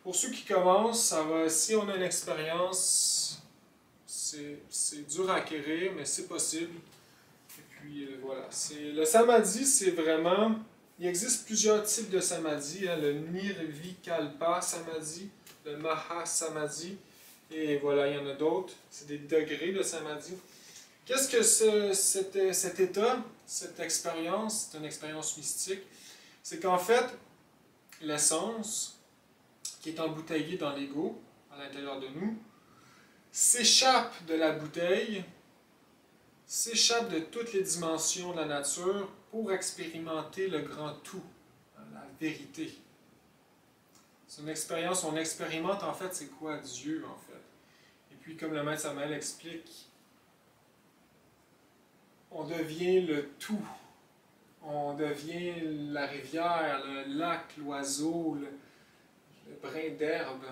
pour ceux qui commencent, ça va, si on a une expérience, c'est dur à acquérir, mais c'est possible. Et puis voilà, le samadhi, c'est vraiment, il existe plusieurs types de samadhi, hein, le nirvikalpa samadhi, le mahasamadhi, et voilà, il y en a d'autres, c'est des degrés de samadhi. Qu'est-ce que cet état, cette expérience, c'est une expérience mystique? C'est qu'en fait, l'essence qui est embouteillée dans l'ego, à l'intérieur de nous, s'échappe de la bouteille, s'échappe de toutes les dimensions de la nature pour expérimenter le grand tout, la vérité. C'est une expérience, on expérimente en fait c'est quoi Dieu en fait. Et puis comme le maître Samael explique, on devient le tout. On devient la rivière, le lac, l'oiseau, le brin d'herbe.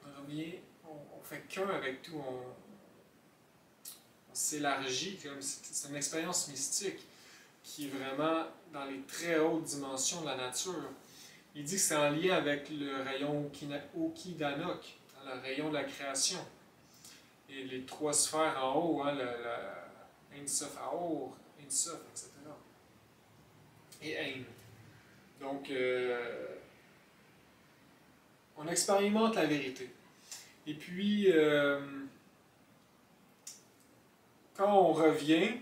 On revient, on fait qu'un avec tout. On s'élargit. C'est une expérience mystique qui est vraiment dans les très hautes dimensions de la nature. Il dit que c'est en lien avec le rayon Okidanok, le rayon de la création. Et les trois sphères en haut, hein, le Ein Sof Aor, Ein Sof, etc. Et Ein. Donc, on expérimente la vérité. Et puis, quand on revient,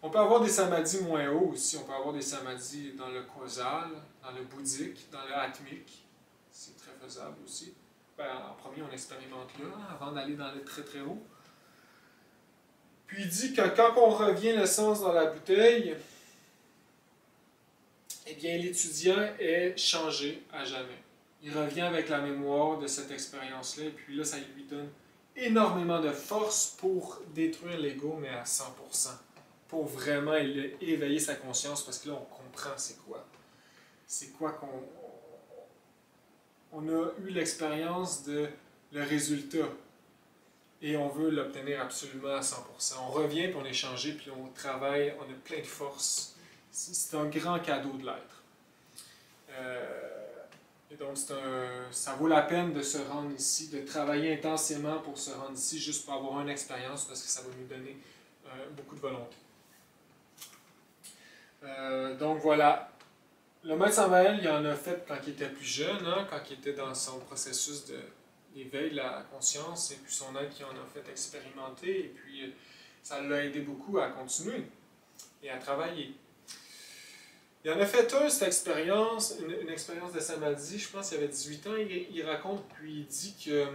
on peut avoir des samadhis moins hauts aussi. On peut avoir des samadhis dans le causal, dans le bouddhique, dans le atmique. C'est très faisable aussi. En premier, on expérimente là, avant d'aller dans le très très haut. Puis il dit que quand on revient le sens dans la bouteille, eh bien l'étudiant est changé à jamais. Il revient avec la mémoire de cette expérience-là, et puis là, ça lui donne énormément de force pour détruire l'ego, mais à 100%. Pour vraiment éveiller sa conscience, parce que là, on comprend c'est quoi. C'est quoi qu'on... On a eu l'expérience de le résultat, et on veut l'obtenir absolument à 100%. On revient, puis on est changé, puis on travaille, on a plein de force. C'est un grand cadeau de l'être. Et donc, ça vaut la peine de se rendre ici, de travailler intensément pour se rendre ici, juste pour avoir une expérience, parce que ça va nous donner beaucoup de volonté. Donc voilà. Le maître Samael, il en a fait quand il était plus jeune, hein, quand il était dans son processus d'éveil de la conscience, et puis son aide qui en a fait expérimenter, et puis ça l'a aidé beaucoup à continuer et à travailler. Il en a fait cette expérience, une expérience de samadhi, je pense qu'il avait 18 ans, il raconte, puis il dit que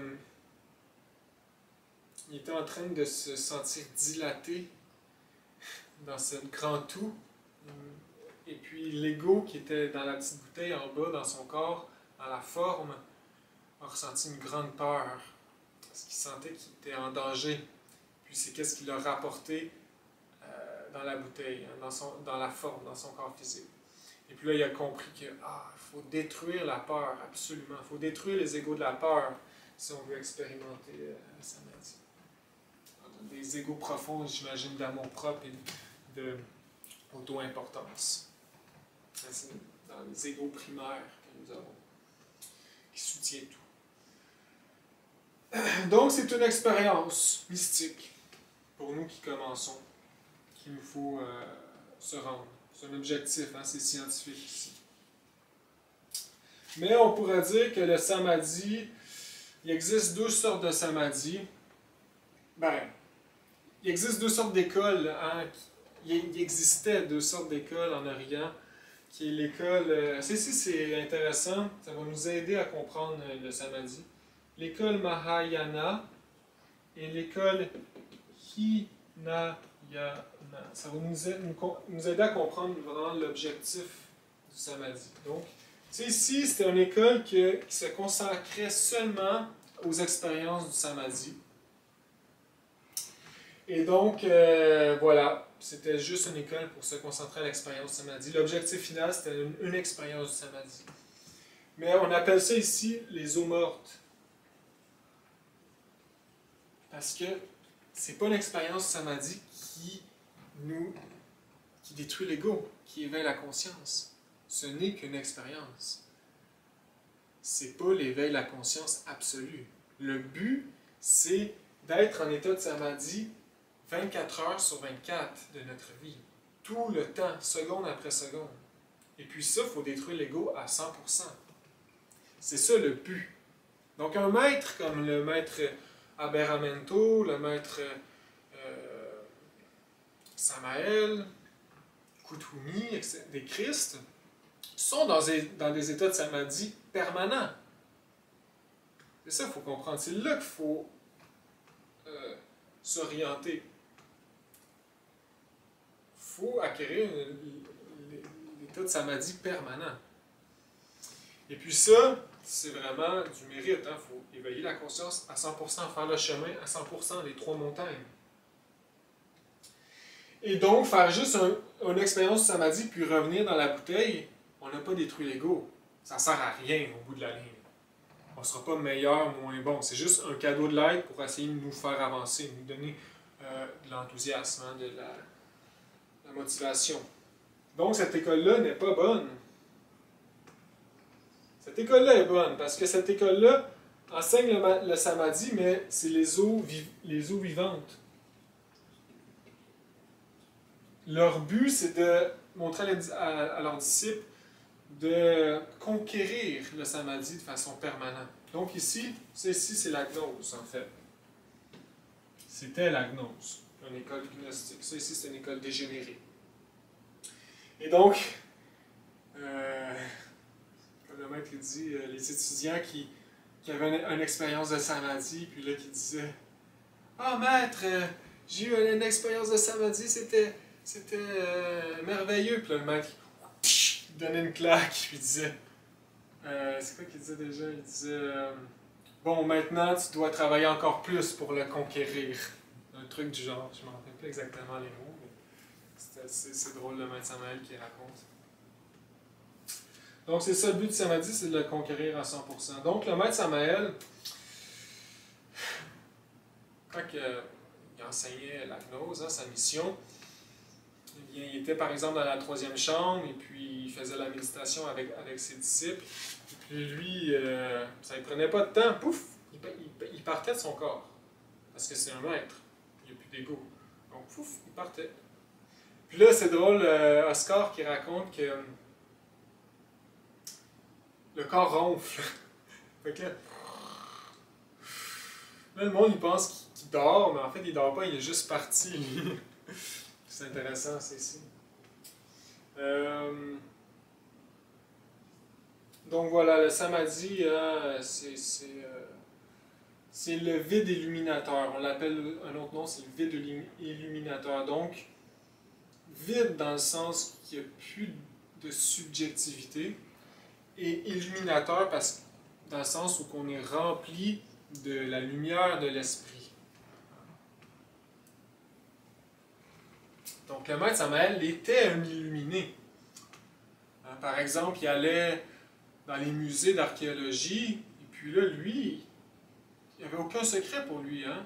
il était en train de se sentir dilaté dans ce grand tout, et puis l'ego qui était dans la petite bouteille en bas, dans son corps, dans la forme, a ressenti une grande peur, parce qu'il sentait qu'il était en danger. Puis c'est qu'est-ce qu'il a rapporté dans la bouteille, hein, dans la forme, dans son corps physique. Et puis là, il a compris que faut détruire la peur, absolument. Il faut détruire les égos de la peur si on veut expérimenter la samadhi. Des égos profonds, j'imagine, d'amour propre et d'auto-importance. C'est dans les égos primaires que nous avons, qui soutient tout. Donc, c'est une expérience mystique pour nous qui commençons, qu'il nous faut se rendre. C'est un objectif, hein, c'est scientifique ici. Mais on pourrait dire que le samadhi, il existe deux sortes de samadhi. Il existe deux sortes d'écoles. Hein, il existait deux sortes d'écoles en Orient, qui est l'école... c'est intéressant, ça va nous aider à comprendre le samadhi. L'école Mahayana et l'école Hinayana. Ça va nous aider à comprendre vraiment l'objectif du samadhi. Donc, ici, c'était une école qui se consacrait seulement aux expériences du samadhi. Et donc, voilà, c'était juste une école pour se concentrer à l'expérience du samadhi. L'objectif final, c'était une expérience du samadhi. Mais on appelle ça ici les eaux mortes. Parce que c'est pas l'expérience du samadhi qui détruit l'ego, qui éveille la conscience. Ce n'est qu'une expérience. C'est pas l'éveil de la conscience absolue. Le but, c'est d'être en état de samadhi 24 heures sur 24 de notre vie. Tout le temps, seconde après seconde. Et puis ça, il faut détruire l'ego à 100%. C'est ça le but. Donc un maître comme le maître Aberamento, le maître Samael, Kuthumi, des Christ, sont dans des états de samadhi permanents. C'est ça qu'il faut comprendre. C'est là qu'il faut s'orienter. Il faut acquérir l'état de samadhi permanent. Et puis ça, c'est vraiment du mérite. Il faut éveiller la conscience à 100%, faire le chemin à 100%, les 3 montagnes. Et donc, faire juste une expérience de samadhi puis revenir dans la bouteille, on n'a pas détruit l'ego. Ça ne sert à rien au bout de la ligne. On ne sera pas meilleur, moins bon. C'est juste un cadeau de l'aide pour essayer de nous faire avancer, nous donner de l'enthousiasme, hein, de la motivation. Donc, cette école-là n'est pas bonne. Cette école-là est bonne parce que cette école-là enseigne le samadhi, mais c'est les eaux vivantes. Leur but, c'est de montrer à leurs disciples de conquérir le samadhi de façon permanente. Donc ici, c'est la gnose, en fait. C'était la gnose, une école gnostique. Ça ici, c'est une école dégénérée. Et donc, comme le maître dit, les étudiants qui avaient une expérience de samadhi, puis là, qui disaient « Ah, maître, j'ai eu une expérience de samadhi, c'était merveilleux. » Puis là, le maître il donnait une claque, puis il disait c'est quoi qu'il disait déjà? Il disait bon, maintenant, tu dois travailler encore plus pour le conquérir. Un truc du genre, je ne me rappelle pas exactement les mots, mais c'est drôle le maître Samael qui raconte. Donc, c'est ça le but du samadhi, c'est de le conquérir à 100%. Donc, le maître Samael, quand il enseignait la gnose, hein, sa mission, eh bien, il était par exemple dans la 3e chambre, et puis il faisait la méditation avec ses disciples. Et puis lui, ça ne prenait pas de temps, pouf, il partait de son corps. Parce que c'est un maître, il n'y a plus d'ego. Donc, pouf, il partait. Puis là, c'est drôle, Oscar qui raconte que le corps ronfle. Fait que là, le monde, il pense qu'il dort, mais en fait, il dort pas, il est juste parti. C'est intéressant, c'est ici. Donc voilà, le samadhi, c'est le vide illuminateur. On l'appelle un autre nom, c'est le vide illuminateur. Donc, vide dans le sens qu'il n'y a plus de subjectivité, et illuminateur dans le sens où on est rempli de la lumière de l'esprit. Donc le maître Samael était un illuminé. Par exemple, il allait dans les musées d'archéologie, et puis là, lui, il n'y avait aucun secret pour lui. Hein?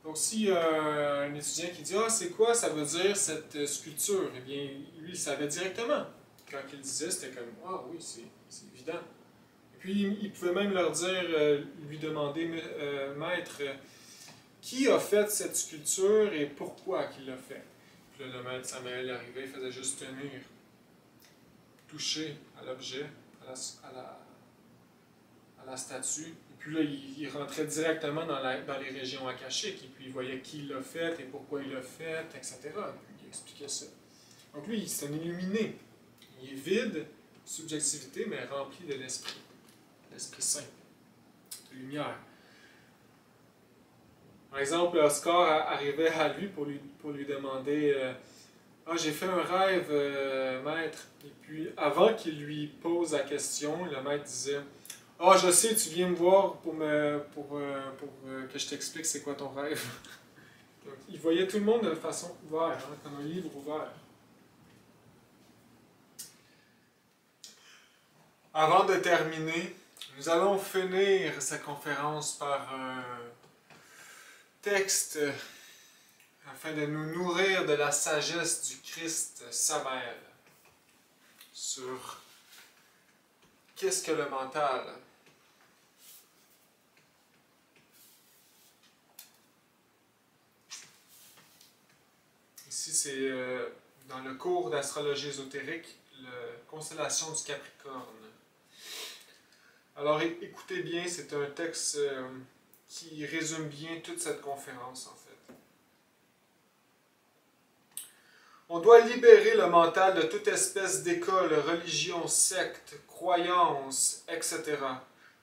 Donc si un étudiant qui dit « Ah, c'est quoi ça veut dire cette sculpture? » Eh bien, lui, il savait directement. Quand il le disait, c'était comme « Ah oui, c'est évident. » Et puis, il pouvait même leur dire, lui demander « Maître, qui a fait cette sculpture et pourquoi qu'il l'a fait? » Puis là, le maître Samael arrivait, il faisait juste tenir, toucher à l'objet, à la statue. Et puis là, il rentrait directement dans les régions akashiques. Et puis il voyait qui l'a fait et pourquoi il l'a fait, etc. Et puis il expliquait ça. Donc lui, c'est un illuminé. Il est vide, subjectivité, mais rempli de l'esprit. L'Esprit Saint, de lumière. Par exemple, Oscar arrivait à lui pour lui demander Ah, j'ai fait un rêve, maître. Et puis, avant qu'il lui pose la question, le maître disait Ah, je sais, tu viens me voir pour que je t'explique c'est quoi ton rêve. Donc, il voyait tout le monde de façon ouverte, hein, comme un livre ouvert. Avant de terminer, nous allons finir cette conférence par un texte afin de nous nourrir de la sagesse du Christ Samael sur qu'est-ce que le mental. Ici, c'est dans le cours d'astrologie ésotérique, la constellation du Capricorne. Alors écoutez bien, c'est un texte qui résume bien toute cette conférence en fait. On doit libérer le mental de toute espèce d'école, religion, secte, croyance, etc.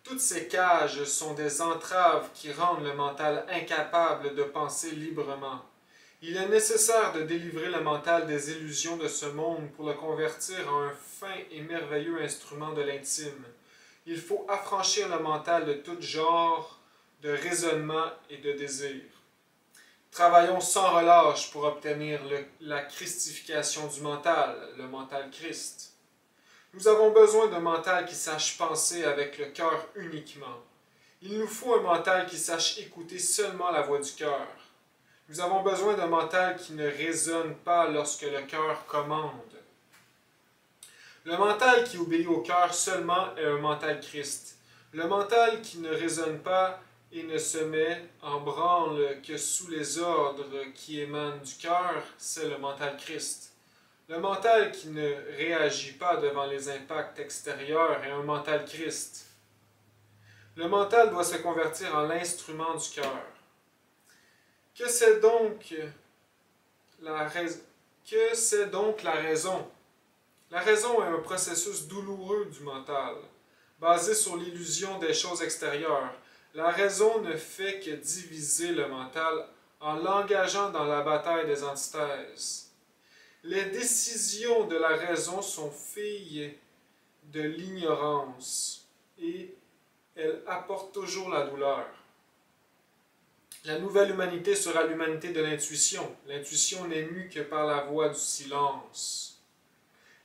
Toutes ces cages sont des entraves qui rendent le mental incapable de penser librement. Il est nécessaire de délivrer le mental des illusions de ce monde pour le convertir en un fin et merveilleux instrument de l'intime. Il faut affranchir le mental de tout genre de raisonnement et de désir. Travaillons sans relâche pour obtenir la christification du mental, le mental Christ. Nous avons besoin d'un mental qui sache penser avec le cœur uniquement. Il nous faut un mental qui sache écouter seulement la voix du cœur. Nous avons besoin d'un mental qui ne raisonne pas lorsque le cœur commande. Le mental qui obéit au cœur seulement est un mental Christ. Le mental qui ne raisonne pas et ne se met en branle que sous les ordres qui émanent du cœur, c'est le mental Christ. Le mental qui ne réagit pas devant les impacts extérieurs est un mental Christ. Le mental doit se convertir en l'instrument du cœur. Que c'est donc la raison? La raison est un processus douloureux du mental, basé sur l'illusion des choses extérieures. La raison ne fait que diviser le mental en l'engageant dans la bataille des antithèses. Les décisions de la raison sont filles de l'ignorance et elles apportent toujours la douleur. La nouvelle humanité sera l'humanité de l'intuition. L'intuition n'est mue que par la voie du silence.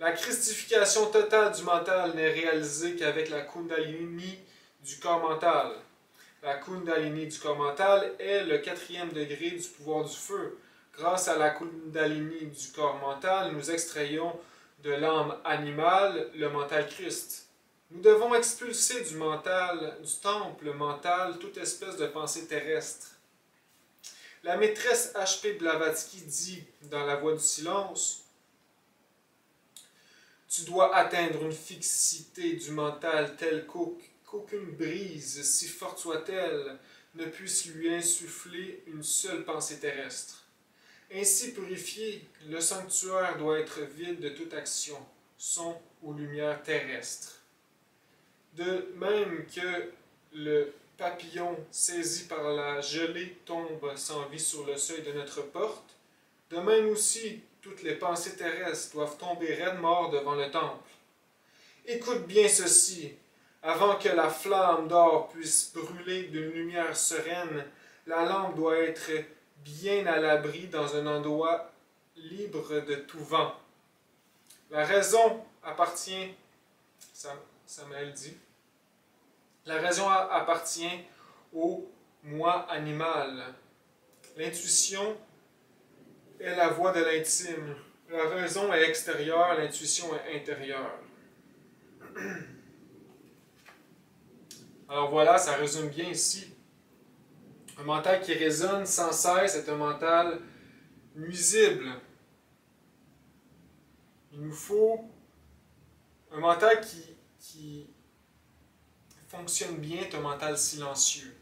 La christification totale du mental n'est réalisée qu'avec la Kundalini du corps mental. La Kundalini du corps mental est le 4e degré du pouvoir du feu. Grâce à la Kundalini du corps mental, nous extrayons de l'âme animale le mental Christ. Nous devons expulser du temple mental, toute espèce de pensée terrestre. La maîtresse H.P. Blavatsky dit dans La Voix du silence: « Tu dois atteindre une fixité du mental telle qu'aucune brise, si forte soit-elle, ne puisse lui insuffler une seule pensée terrestre. Ainsi purifié, le sanctuaire doit être vide de toute action, son ou lumière terrestre. De même que le papillon saisi par la gelée tombe sans vie sur le seuil de notre porte, de même aussi toutes les pensées terrestres doivent tomber raides morts devant le temple. Écoute bien ceci, avant que la flamme d'or puisse brûler d'une lumière sereine, la lampe doit être bien à l'abri dans un endroit libre de tout vent. La raison appartient, Samael dit, la raison appartient au moi animal. L'intuition est la voie de l'intime. La raison est extérieure, l'intuition est intérieure. Alors voilà, ça résume bien ici. Un mental qui résonne sans cesse est un mental nuisible. Il nous faut un mental qui fonctionne bien, est un mental silencieux.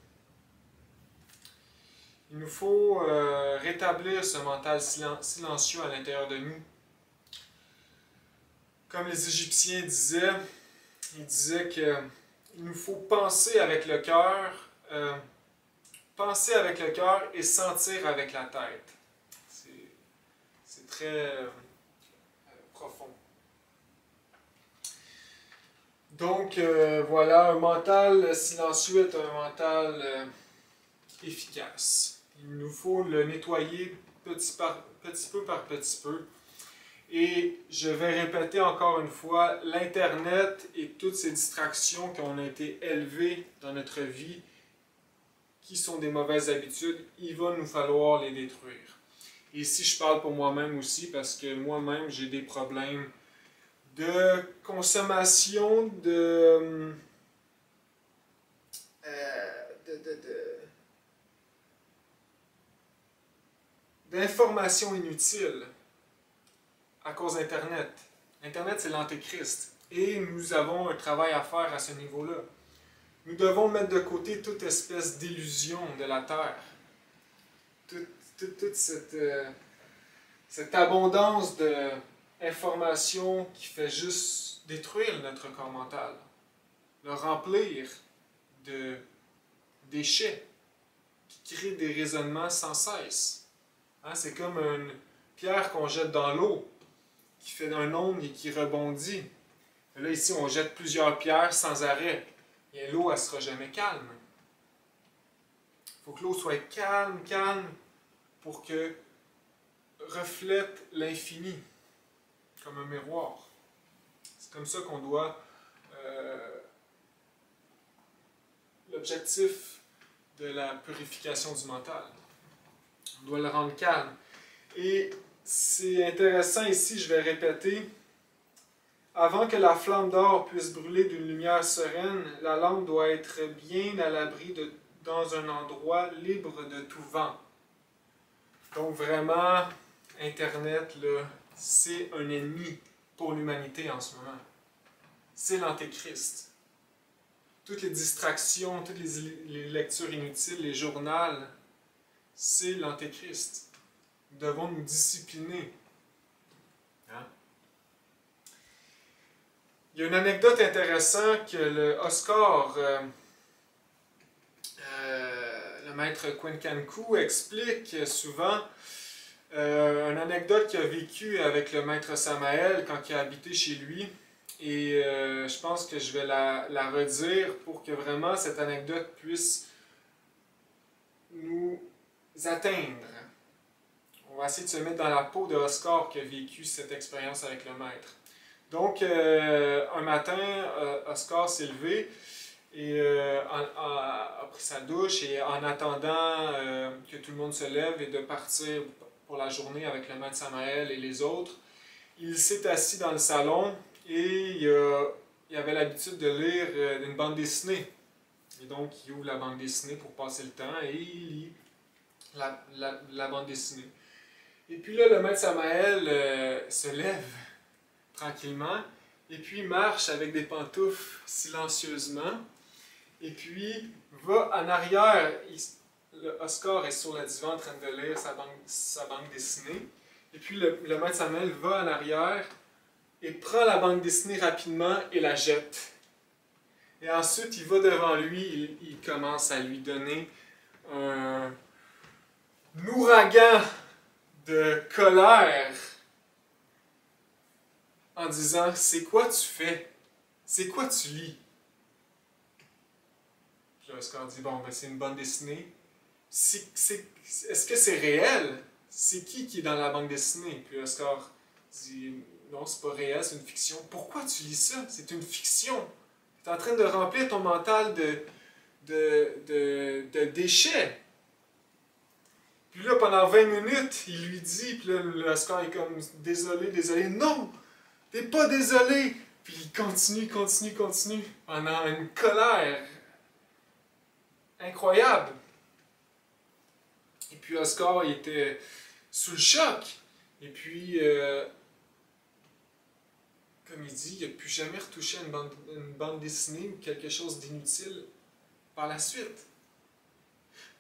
Il nous faut rétablir ce mental silencieux à l'intérieur de nous. Comme les Égyptiens disaient, ils disaient qu'il nous faut penser avec le cœur et sentir avec la tête. C'est très profond. Donc voilà, un mental silencieux est un mental efficace. Il nous faut le nettoyer petit peu par petit peu. Et je vais répéter encore une fois, l'Internet et toutes ces distractions qu'on a été élevées dans notre vie, qui sont des mauvaises habitudes, il va nous falloir les détruire. Et ici, je parle pour moi-même aussi, parce que moi-même, j'ai des problèmes de consommation d'informations inutiles à cause d'Internet. Internet, c'est l'antéchrist. Et nous avons un travail à faire à ce niveau-là. Nous devons mettre de côté toute espèce d'illusion de la Terre. Toute cette abondance d'informations qui fait juste détruire notre corps mental. Le remplir de déchets qui créent des raisonnements sans cesse. Hein, c'est comme une pierre qu'on jette dans l'eau, qui fait un onde et qui rebondit. Et là, ici, on jette plusieurs pierres sans arrêt. Et l'eau, elle ne sera jamais calme. Il faut que l'eau soit calme, calme, pour que reflète l'infini, comme un miroir. C'est comme ça qu'on doit... l'objectif de la purification du mental. On doit le rendre calme. Et c'est intéressant ici, je vais répéter, avant que la flamme d'or puisse brûler d'une lumière sereine, la lampe doit être bien à l'abri dans un endroit libre de tout vent. Donc vraiment, Internet, là, c'est un ennemi pour l'humanité en ce moment. C'est l'Antéchrist. Toutes les distractions, toutes les lectures inutiles, les journaux, c'est l'Antéchrist. Nous devons nous discipliner. Hein? Il y a une anecdote intéressante que le Oscar, le maître Quenkanku, explique souvent. Une anecdote qu'il a vécue avec le maître Samael quand il a habité chez lui. Et je pense que je vais la redire pour que vraiment cette anecdote puisse nous atteindre. On va essayer de se mettre dans la peau de Oscar qui a vécu cette expérience avec le maître. Donc, un matin, Oscar s'est levé et a pris sa douche et en attendant que tout le monde se lève et de partir pour la journée avec le maître Samael et les autres, il s'est assis dans le salon et il avait l'habitude de lire une bande dessinée. Et donc, il ouvre la bande dessinée pour passer le temps et il lit la bande dessinée. Et puis là, le maître Samael se lève tranquillement et puis marche avec des pantoufles silencieusement et puis va en arrière. Oscar est sur le divan en train de lire sa bande dessinée et puis le maître Samael va en arrière et prend la bande dessinée rapidement et la jette. Et ensuite, il va devant lui, il commence à lui donner un ouragan de colère en disant « C'est quoi tu fais? C'est quoi tu lis? » Puis là, Oscar dit « Bon, ben, c'est une bande dessinée. Est-ce que c'est réel? C'est qui est dans la bande dessinée? » Puis Oscar dit « Non, c'est pas réel, c'est une fiction. » « Pourquoi tu lis ça? C'est une fiction. Tu es en train de remplir ton mental de déchets. » Puis là, pendant 20 minutes, il lui dit, puis là, l'Oscar est comme « Désolé, désolé. » « Non! T'es pas désolé! » Puis il continue, pendant une colère incroyable. Et puis Oscar, il était sous le choc. Et puis, comme il dit, il n'a plus jamais retouché à une bande dessinée ou quelque chose d'inutile par la suite.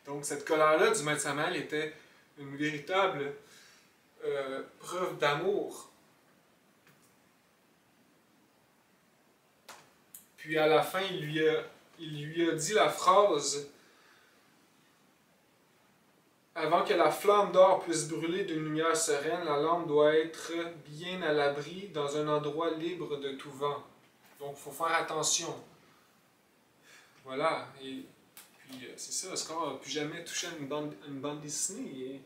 Donc cette colère-là du maître Samael était une véritable preuve d'amour. Puis à la fin, il lui a dit la phrase « Avant que la flamme d'or puisse brûler d'une lumière sereine, la lampe doit être bien à l'abri dans un endroit libre de tout vent. » Donc il faut faire attention. Voilà. Et puis c'est ça, Oscar n'a plus jamais touché à une bande dessinée.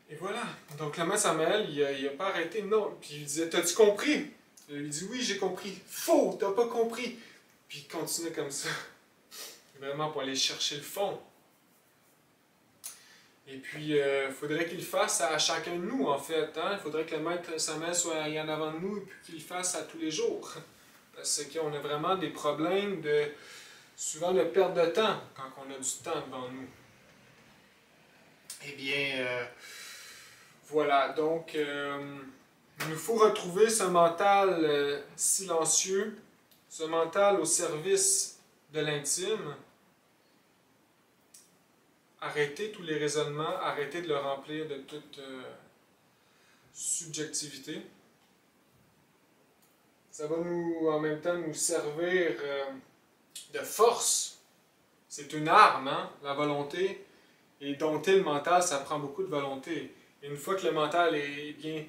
Et voilà. Donc le maître Samael, il n'a pas arrêté. Non. Puis il disait « T'as-tu compris? » Il lui dit « Oui, j'ai compris. »« Faux, t'as pas compris. » Puis il continuait comme ça. Vraiment pour aller chercher le fond. Et puis, il faudrait qu'il le fasse à chacun de nous, en fait. Hein? Il faudrait que le maître Samael soit en avant de nous et puis qu'il le fasse à tous les jours. Parce qu'on a vraiment des problèmes souvent de perte de temps quand on a du temps devant nous. Eh bien, voilà. Donc, il nous faut retrouver ce mental silencieux, ce mental au service de l'intime. Arrêter tous les raisonnements, arrêter de le remplir de toute subjectivité. Ça va nous, en même temps nous servir de force. C'est une arme, hein, la volonté. Et dompter le mental, ça prend beaucoup de volonté. Et une fois que le mental est bien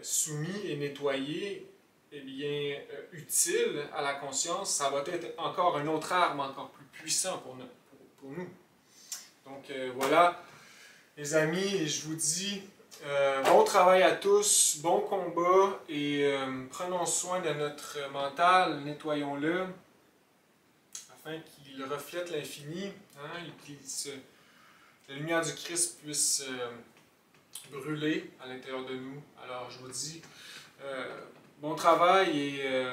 soumis et nettoyé, et bien utile à la conscience, ça va être encore une autre arme encore plus puissant pour nous. Donc voilà, les amis, et je vous dis bon travail à tous, bon combat, et prenons soin de notre mental, nettoyons-le, afin qu'il reflète l'infini, hein, et que la lumière du Christ puisse brûler à l'intérieur de nous. Alors je vous dis bon travail et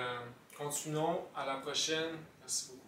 continuons à la prochaine. Merci beaucoup.